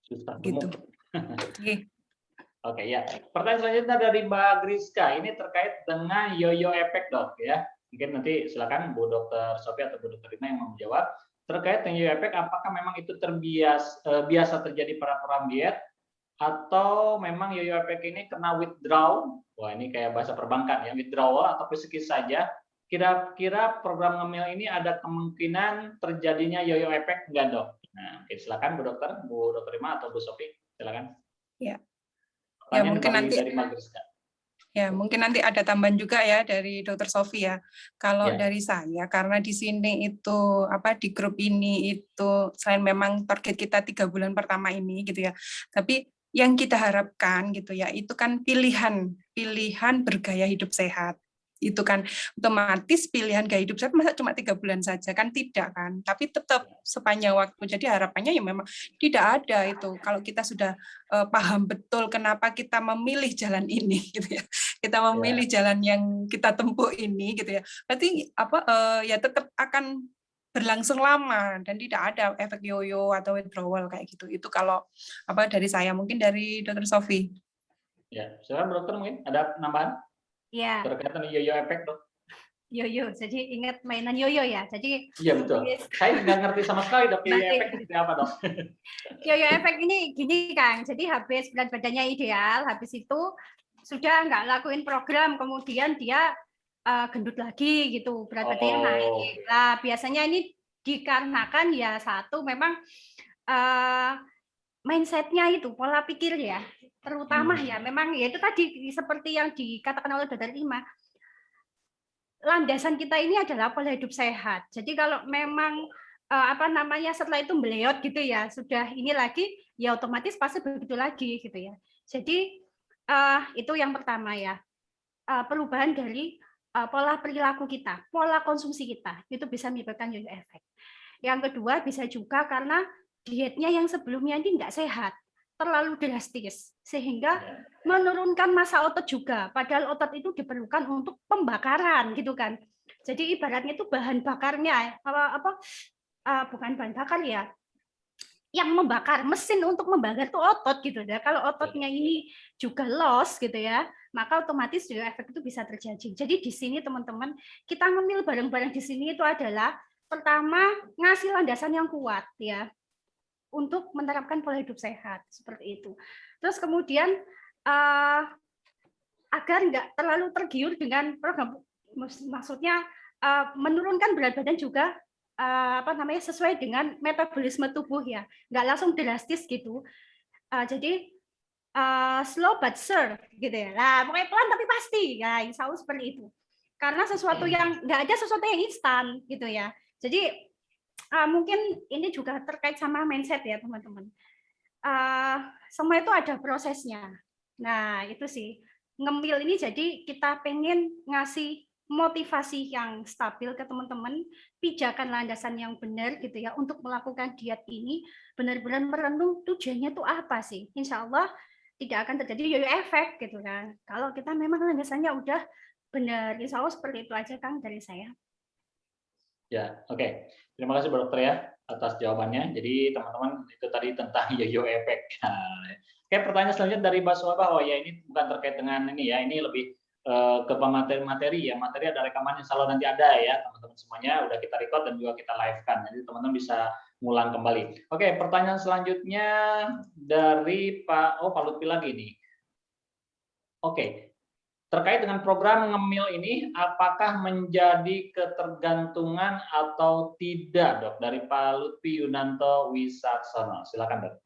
Susah gitu. Oke ya. Pertanyaan selanjutnya dari Mbak Griska. Ini terkait dengan yo-yo efek, Dok ya. Mungkin nanti silakan Bu Dokter Sofi atau Bu Dokter Rina yang mau menjawab. Terkait dengan yo-yo efek, apakah memang itu biasa terjadi pada program diet atau memang yo-yo efek ini kena withdrawal? Wah, ini kayak bahasa perbankan ya, withdrawal atau psikis saja. Kira-kira program ngemil ini ada kemungkinan terjadinya yo-yo efek enggak, Dok? Nah, oke, silakan Bu Dokter Rima atau Bu Sofi, silakan. Ya. Ya mungkin nanti mungkin nanti ada tambahan juga ya dari Dokter Sofi ya. Kalau dari saya, karena di sini itu di grup ini itu selain memang target kita 3 bulan pertama ini gitu ya, tapi yang kita harapkan gitu ya, itu kan pilihan bergaya hidup sehat. Itu kan otomatis pilihan gaya hidup sehat masa cuma 3 bulan saja kan, tidak kan, tapi tetap sepanjang waktu. Jadi harapannya ya memang tidak ada itu kalau kita sudah paham betul kenapa kita memilih jalan ini gitu ya, kita memilih jalan yang kita tempuh ini gitu ya, berarti ya tetap akan berlangsung lama dan tidak ada efek yoyo atau withdrawal kayak gitu. Itu kalau dari saya. Mungkin dari Dokter Sofi. Ya, silakan Dokter, mungkin ada penambahan? Ya. Berkaitan yoyo efek, Dok. Yoyo, jadi ingat mainan yoyo ya. Jadi iya betul. Saya nggak ngerti sama sekali Dok, yoyo efek itu apa, Dok? Yoyo efek ini gini Kang, jadi habis berat badannya ideal, habis itu sudah nggak lakuin program, kemudian dia gendut lagi gitu, berat badannya naik. Nah biasanya ini dikarenakan ya satu memang mindsetnya itu, pola pikir ya, terutama ya memang ya itu tadi seperti yang dikatakan oleh Dokter Rima, landasan kita ini adalah pola hidup sehat. Jadi kalau memang setelah itu meleot gitu ya, sudah ini lagi ya otomatis pasti begitu lagi gitu ya. Jadi itu yang pertama ya, perubahan dari pola perilaku kita, pola konsumsi kita itu bisa menyebabkan yoyo efek. Yang kedua bisa juga karena dietnya yang sebelumnya ini enggak sehat, terlalu drastis sehingga menurunkan massa otot juga, padahal otot itu diperlukan untuk pembakaran gitu kan. Jadi ibaratnya itu bahan bakarnya bukan bahan bakar ya, yang membakar, mesin untuk membakar tuh otot gitu ya. Kalau ototnya ini juga loss gitu ya, maka otomatis juga efek itu bisa terjadi. Jadi di sini teman-teman, kita ngemil bareng-bareng di sini itu adalah pertama ngasih landasan yang kuat ya untuk menerapkan pola hidup sehat seperti itu. Terus kemudian agar nggak terlalu tergiur dengan program, maksudnya menurunkan berat badan juga sesuai dengan metabolisme tubuh ya, nggak langsung drastis gitu. Jadi slow but sure gitu ya. Nah, pokoknya pelan tapi pasti ya, insya Allah seperti itu. Karena sesuatu yang nggak ada sesuatu yang instan gitu ya. Jadi mungkin ini juga terkait sama mindset ya teman-teman. Semua itu ada prosesnya. Nah itu sih ngemil ini, jadi kita pengen ngasih motivasi yang stabil ke teman-teman, pijakan landasan yang benar gitu ya untuk melakukan diet ini, benar-benar merenung tujuannya tuh apa sih. Insya Allah tidak akan terjadi yo-yo efek gitu kan. Kalau kita memang landasannya udah benar, insya Allah seperti itu aja Kang dari saya. Ya, oke. Terima kasih Bu Dokter ya atas jawabannya. Jadi teman-teman itu tadi tentang yo-yo efek. Oke, pertanyaan selanjutnya dari Mbak Suaba. Oh ya, ini bukan terkait dengan ini ya, ini lebih ke materi-materi ya. Materi ada rekaman yang selalu nanti ada ya, teman-teman semuanya udah kita record dan juga kita live-kan. Jadi teman-teman bisa ngulang kembali. Oke, pertanyaan selanjutnya dari Pak Lutfi lagi nih. Oke. Terkait dengan program ngemil ini, apakah menjadi ketergantungan atau tidak, Dok? Dari Pak Lutfi Yunanto Wisaksono. Silakan, Dok.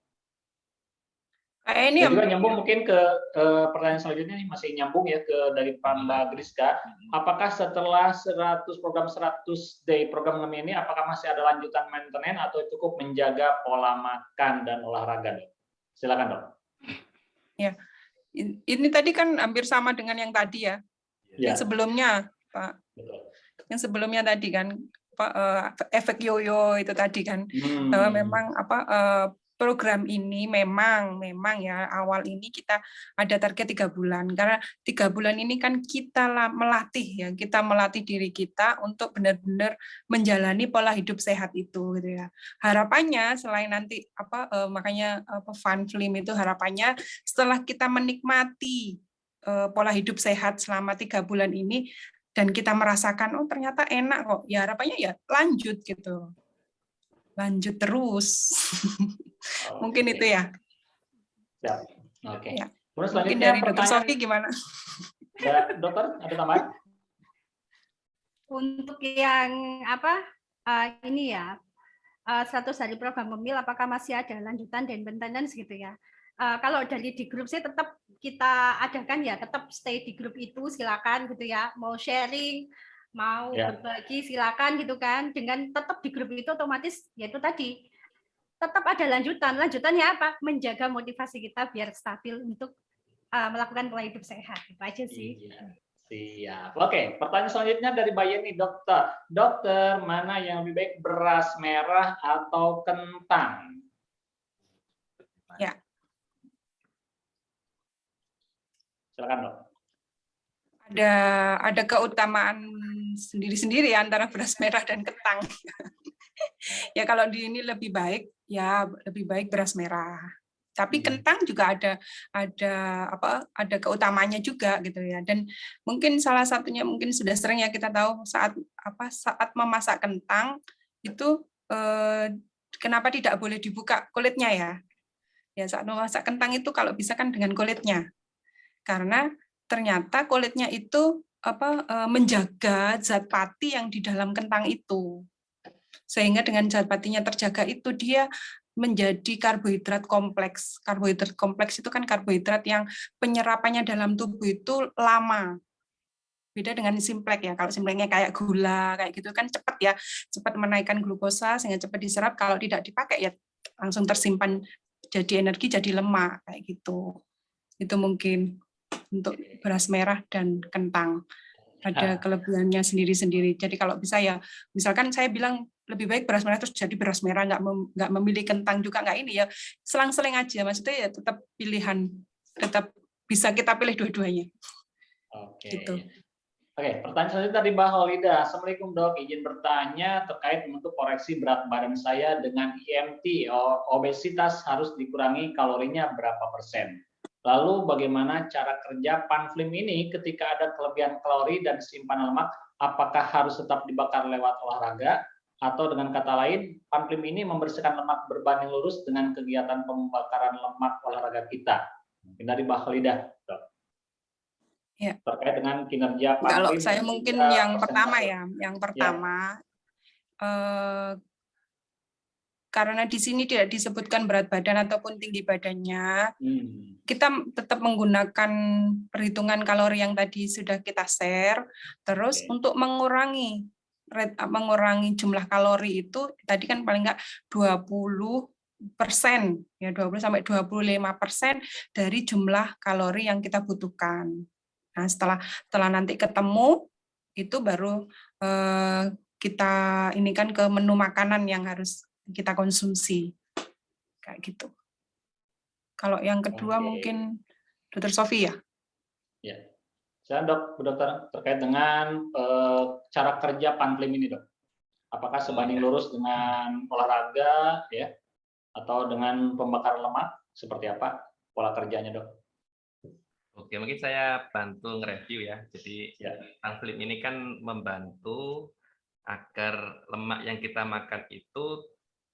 Ini juga nyambung mungkin ke pertanyaan selanjutnya nih, masih nyambung ya ke dari Mbak Griska. Apakah setelah 100 day program ngemil ini, apakah masih ada lanjutan maintenance atau cukup menjaga pola makan dan olahraga, Dok? Silakan, Dok. Ya. Ini tadi kan hampir sama dengan yang tadi ya. Yang sebelumnya, Pak. Yang sebelumnya tadi kan efek yoyo itu tadi kan. Bahwa memang program ini memang ya awal ini kita ada target 3 bulan, karena 3 bulan ini kan kita melatih ya, kita melatih diri kita untuk benar-benar menjalani pola hidup sehat itu gitu ya. Harapannya selain nanti makanya Fun Film itu harapannya setelah kita menikmati pola hidup sehat selama 3 bulan ini dan kita merasakan oh ternyata enak kok, ya harapannya ya lanjut gitu. Lanjut terus. Mungkin itu ya. Oke. Ya. Mungkin dari Dokter Sofi gimana? Ya, Dokter, ada tambahan? Untuk yang ini ya, 100 hari program ngemil, apakah masih ada lanjutan dan maintenance gitu ya? Kalau dari di grup saya tetap kita adakan ya, tetap stay di grup itu, silakan gitu ya. Mau sharing, mau berbagi silakan gitu kan, dengan tetap di grup itu otomatis yaitu tadi tetap ada lanjutannya apa, menjaga motivasi kita biar stabil untuk melakukan pola hidup sehat, itu aja sih. Siap. Oke, pertanyaan selanjutnya dari Mbak Yeni. Dokter, mana yang lebih baik, beras merah atau kentang? Ya, silakan, Dok. Ada keutamaan sendiri-sendiri ya antara beras merah dan kentang. Ya kalau di ini lebih baik beras merah. Tapi kentang juga ada keutamanya juga gitu ya. Dan mungkin salah satunya mungkin sudah sering ya kita tahu saat memasak kentang itu kenapa tidak boleh dibuka kulitnya ya? Ya saat memasak kentang itu kalau bisa kan dengan kulitnya. Karena ternyata kulitnya itu menjaga zat pati yang di dalam kentang itu. Sehingga dengan zat patinya terjaga itu dia menjadi karbohidrat kompleks. Karbohidrat kompleks itu kan karbohidrat yang penyerapannya dalam tubuh itu lama. Beda dengan simplek ya. Kalau simpleknya kayak gula kayak gitu kan cepat ya, cepat menaikkan glukosa sehingga cepat diserap. Kalau tidak dipakai ya langsung tersimpan jadi energi, jadi lemak kayak gitu. Itu mungkin untuk beras merah dan kentang. Ada kelebihannya sendiri-sendiri. Jadi kalau bisa ya, misalkan saya bilang lebih baik beras merah terus jadi beras merah, nggak memilih kentang juga nggak ini ya, selang-seling aja. Maksudnya ya tetap pilihan, tetap bisa kita pilih dua-duanya. Oke. Gitu. Oke, pertanyaan selanjutnya dari Mbak Holida. Assalamualaikum dok, izin bertanya terkait untuk koreksi berat badan saya dengan IMT. Obesitas harus dikurangi kalorinya berapa persen? Lalu bagaimana cara kerja Panflim ini ketika ada kelebihan kalori dan simpanan lemak? Apakah harus tetap dibakar lewat olahraga? Atau dengan kata lain, Panflim ini membersihkan lemak berbanding lurus dengan kegiatan pembakaran lemak olahraga kita? Mungkin dari Mbak Holida, dok. Ya. Terkait dengan kinerja Kalau Panflim saya dan mungkin juga yang pertama persentase. ya, karena di sini tidak disebutkan berat badan ataupun tinggi badannya, kita tetap menggunakan perhitungan kalori yang tadi sudah kita share. Terus untuk mengurangi jumlah kalori itu tadi kan paling nggak 20%, ya 20-25% dari jumlah kalori yang kita butuhkan. Nah, setelah nanti ketemu itu baru kita ini kan ke menu makanan yang harus kita konsumsi kayak gitu. Kalau yang kedua mungkin Dr. Sofi ya. Ya, saya Bu Dokter terkait dengan cara kerja Panflim ini dok. Apakah sebanding lurus dengan olahraga ya, atau dengan pembakaran lemak? Seperti apa pola kerjanya dok? Oke, mungkin saya bantu nge-review ya. Jadi Panflim ini kan membantu agar lemak yang kita makan itu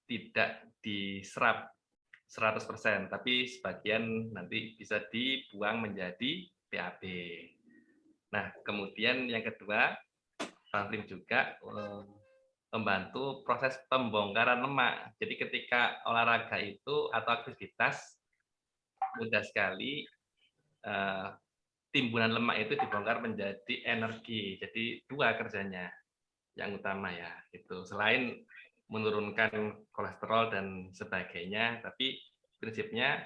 tidak diserap 100%, tapi sebagian nanti bisa dibuang menjadi PAB. Nah, kemudian yang kedua, Panflim juga membantu proses pembongkaran lemak. Jadi ketika olahraga itu atau aktivitas, mudah sekali timbunan lemak itu dibongkar menjadi energi. Jadi dua kerjanya yang utama ya. Itu selain menurunkan kolesterol dan sebagainya, tapi prinsipnya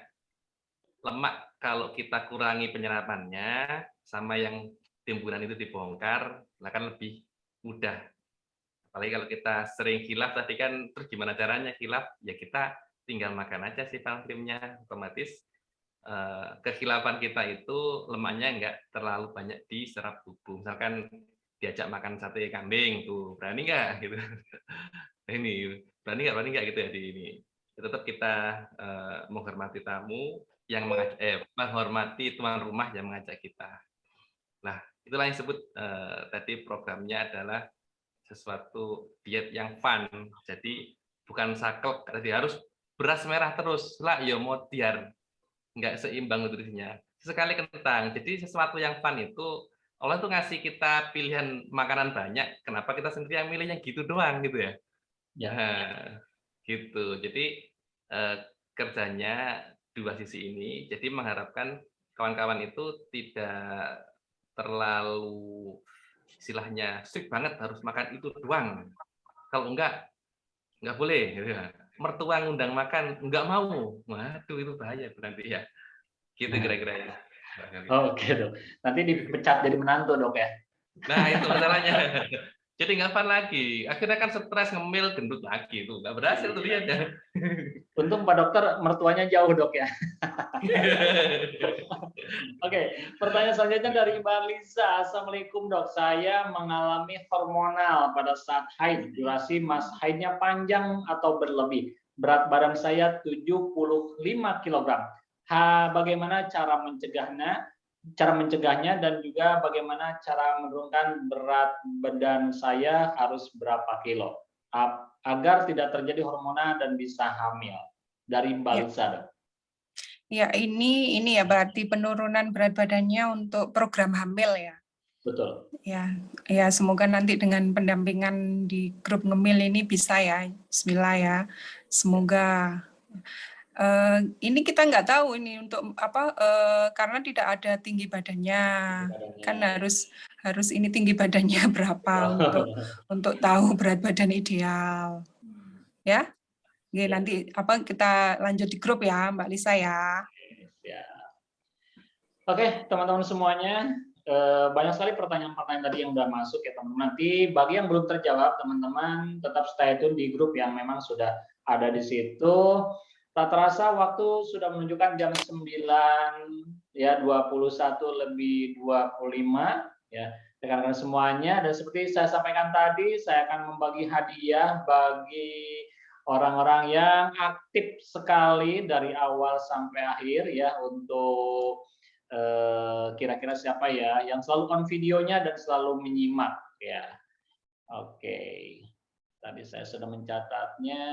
lemak kalau kita kurangi penyerapannya sama yang timbunan itu dibongkar, akan lebih mudah. Apalagi kalau kita sering khilaf tadi kan, terus gimana caranya khilaf? Ya kita tinggal makan aja sih Panflimnya, otomatis kekhilafan kita itu lemaknya nggak terlalu banyak diserap tubuh. Misalkan diajak makan sate kambing tuh, berani nggak gitu? Ini berani nggak gitu ya di ini. Tetap kita menghormati tamu yang menghormati tuan rumah yang mengajak kita. Nah, itulah yang disebut tadi programnya adalah sesuatu diet yang fun. Jadi bukan saklek, jadi harus beras merah terus lah, ya mau biar nggak seimbang nutrisinya. Sekali kentang. Jadi sesuatu yang fun itu Allah tuh ngasih kita pilihan makanan banyak. Kenapa kita sendiri yang milih yang gitu doang gitu ya? Nah, gitu. Jadi kerjanya dua sisi ini. Jadi mengharapkan kawan-kawan itu tidak terlalu istilahnya strict banget harus makan itu doang. Kalau enggak boleh. Gitu ya. Mertua ngundang makan enggak mau. Waduh itu bahaya nanti ya. Gitu kira-kira ya. Oke dok. Nanti dipecat jadi menantu dok ya. Nah itu masalahnya. Jadi nggak fun lagi. Akhirnya kan stres, ngemil, gendut lagi itu. Nggak berhasil tuh lihat ya. Untung Pak Dokter mertuanya jauh dok ya. Oke, pertanyaan selanjutnya dari Mbak Lisa. Assalamualaikum dok. Saya mengalami hormonal pada saat haid. Durasi mas haidnya panjang atau berlebih. Berat badan saya 75 kg. Bagaimana cara mencegahnya dan juga bagaimana cara menurunkan berat badan saya harus berapa kilo agar tidak terjadi hormonal dan bisa hamil? Dari Mbak Lisa. Ya, ini ya berarti penurunan berat badannya untuk program hamil ya. Betul. Ya semoga nanti dengan pendampingan di grup ngemil ini bisa ya. Bismillah ya. Semoga ini kita nggak tahu ini untuk apa karena tidak ada tinggi badannya. Kan harus ini tinggi badannya berapa untuk tahu berat badan ideal. Ya. Oke, nanti kita lanjut di grup ya Mbak Lisa ya. Oke, teman-teman semuanya, banyak sekali pertanyaan-pertanyaan tadi yang udah masuk ya teman-teman. Nanti bagi yang belum terjawab teman-teman tetap stay tune di grup yang memang sudah ada di situ. Tak terasa waktu sudah menunjukkan jam 9 ya 21 lebih 25 ya. rekan-rekan semuanya. Dan seperti saya sampaikan tadi, saya akan membagi hadiah bagi orang-orang yang aktif sekali dari awal sampai akhir ya, untuk kira-kira siapa ya yang selalu on videonya dan selalu menyimak ya. Oke, tadi saya sudah mencatatnya.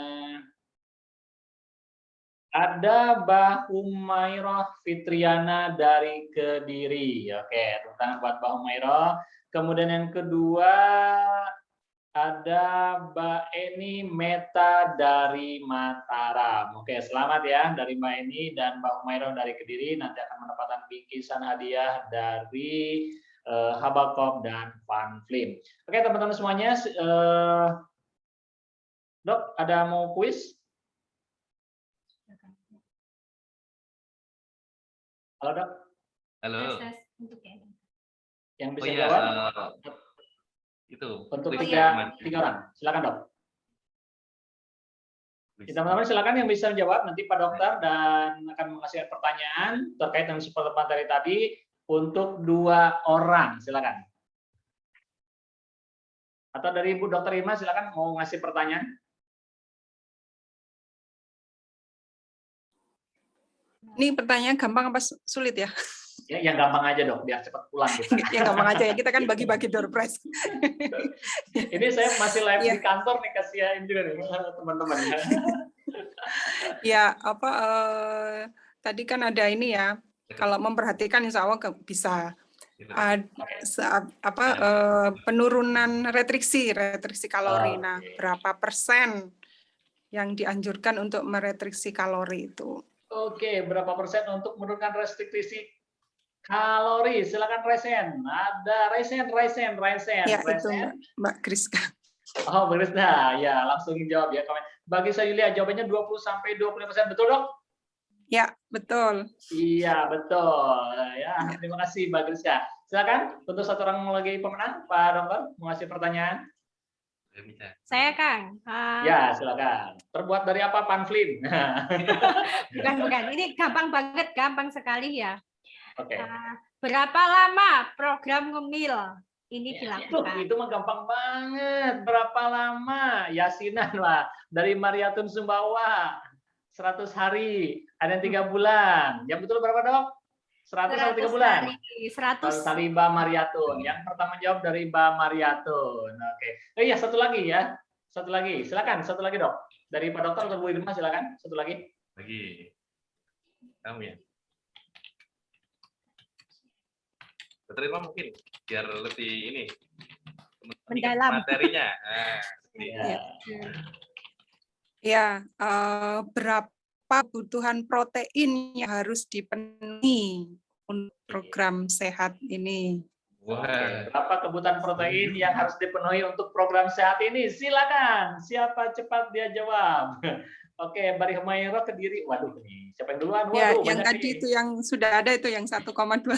Ada Mbak Humairah Fitriana dari Kediri. Oke, tepuk tangan buat Mbak Humairah. Kemudian yang kedua ada Mbak Eni Meta dari Mataram. Oke, selamat ya dari Mbak Eni dan Mbak Humairah dari Kediri. Nanti akan mendapatkan bingkisan hadiah dari Habakop dan Fanflim. Oke, teman-teman semuanya, Dok, ada mau kuis? Halo, Dok. Halo. Yang bisa Oh iya, jawab? itu Untuk kuis tiga gimana? orang. Silakan, Dok. Kuis. Teman-teman silakan yang bisa menjawab, nanti Pak Dokter dan akan mengasih pertanyaan terkait dengan support materi tadi untuk 2 orang. Silakan. Atau dari Ibu Dokter Irma silakan mau ngasih pertanyaan. Ini pertanyaan gampang apa sulit ya? Ya, yang gampang aja, Dok, biar cepat pulang kita. Yang gampang aja ya, kita kan bagi-bagi door prize. Ini saya masih live Iya. di kantor nih, kasihin juga nih teman-teman. Ya, tadi kan ada ini ya, kalau memperhatikan insya Allah bisa. Penurunan restriksi kalori. Nah, berapa persen yang dianjurkan untuk merestriksi kalori itu? Oke, berapa persen untuk menurunkan restriksi kalori? Silakan Resen. Ada Resen. Ya, itu Mbak Griska. Oh, Mbak Griska. Ya, langsung jawab ya. Bagi saya Yulia, jawabannya 20-25%. Betul, Dok? Ya, betul. Iya, betul. Ya, terima kasih Mbak Griska. Silakan, untuk 1 orang lagi pemenang, Pak Dokter, mau ngasih pertanyaan? Saya, Kang. Ya, silakan. Terbuat dari apa, Panflim? Bukan. Ini gampang banget, gampang sekali ya. Oke. Berapa lama program ngemil ini dilakukan? Itu mah gampang banget. Berapa lama? Yasinan lah. Dari Mariatun Sumbawa. 100 hari. Ada yang 3 bulan. Yang betul berapa, Dok? 100 atau 3 bulan? 100. Dari Mbak Mariatun. Yang pertama jawab dari Mbak Mariatun. Oke. Oh iya, satu lagi ya. Satu lagi. Silakan, satu lagi, Dok. Dari Pak Dokter atau Bu Irma, silakan. Satu lagi. Lagi. Kamu ya. Dokter Irma mungkin biar lebih ini mendalam materinya. Ya, berapa kebutuhan protein yang harus dipenuhi untuk program sehat ini? Wah. Berapa kebutuhan protein yang harus dipenuhi untuk program sehat ini? Silakan. Siapa cepat dia jawab. Oke, Mbak Humairah Kediri. Waduh, nih. Siapa yang duluan? Waduh, ya, yang tadi itu yang sudah ada itu yang 1,2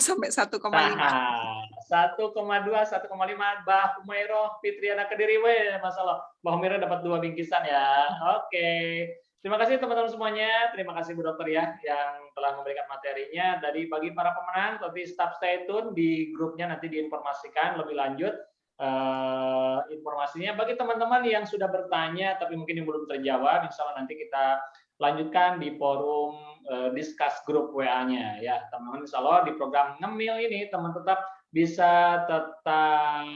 sampai 1,5. 1,2, 1,5. Mbak Humairah Fitriana Kediri. Weh, masalah. Mbak Humairah dapat 2 bingkisan ya. Oke. Terima kasih teman-teman semuanya. Terima kasih Bu Dokter ya yang telah memberikan materinya. Dari bagi para pemenang, tapi staf stay tune di grupnya nanti diinformasikan lebih lanjut informasinya. Bagi teman-teman yang sudah bertanya tapi mungkin yang belum terjawab, insya Allah nanti kita lanjutkan di forum discuss grup WA-nya ya teman-teman. Insya Allah di program ngemil ini teman tetap bisa tetap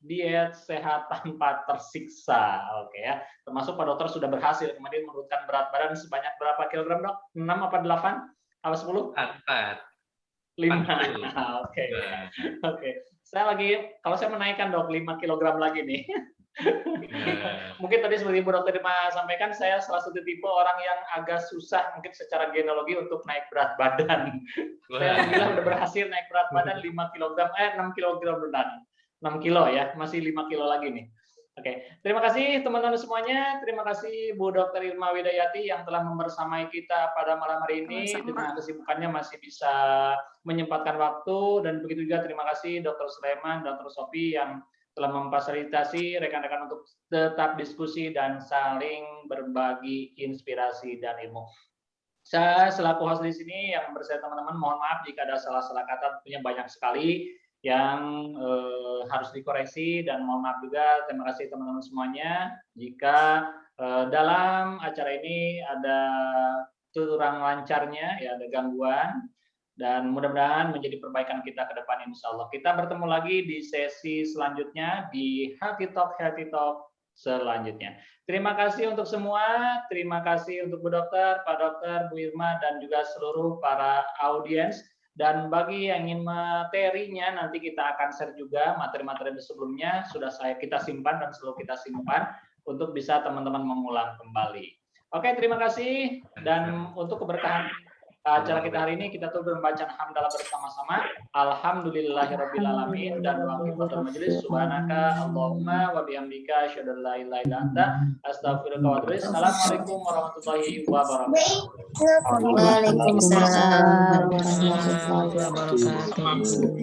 diet sehat tanpa tersiksa. Oke ya. Termasuk Pak Dokter sudah berhasil kemarin menurunkan berat badan sebanyak berapa kilogram, Dok? 6 apa 8? Apa 10? 4. 5. Oke. Oke. Saya lagi, kalau saya menaikkan, Dok, 5 kilogram lagi nih. Mungkin tadi seperti Bu Dokter sampaikan, saya salah satu tipe orang yang agak susah mungkin secara genealogi untuk naik berat badan. Saya bilang udah berhasil naik berat badan 5 kilogram, 6 kilogram benar. 6 kilo ya, masih 5 kilo lagi nih. Oke, terima kasih teman-teman semuanya. Terima kasih Bu Dokter Irma Widayati yang telah membersamai kita pada malam hari ini. Dengan kesibukannya masih bisa menyempatkan waktu, dan begitu juga terima kasih Dr. Sulaiman, Dr. Sofi yang telah memfasilitasi rekan-rekan untuk tetap diskusi dan saling berbagi inspirasi dan ilmu. Saya selaku host di sini yang bersama teman-teman, mohon maaf jika ada salah-salah kata, tentunya banyak sekali. yang harus dikoreksi, dan mohon maaf juga. Terima kasih teman-teman semuanya jika dalam acara ini ada kurang lancarnya, ya ada gangguan, dan mudah-mudahan menjadi perbaikan kita ke depan insya Allah. Kita bertemu lagi di sesi selanjutnya di Healthy Talk selanjutnya. Terima kasih untuk semua, terima kasih untuk Bu Dokter, Pak Dokter, Bu Irma, dan juga seluruh para audiens. Dan bagi yang ingin materinya, nanti kita akan share juga materi-materi sebelumnya, sudah kita simpan dan selalu kita simpan untuk bisa teman-teman mengulang kembali. Oke, terima kasih. Dan untuk keberkahan acara kita hari ini, kita tutup dengan bacaan hamdalah bersama-sama. Alhamdulillahirrabbilalamin. Dan doa kifatul majelis. Subhanaka Allahumma wa bihamdika asyhadu an la ilaha illa anta astaghfiruka wa atubu ilaik. Assalamualaikum warahmatullahi wabarakatuh. Waalaikumsalam warahmatullahi wabarakatuh.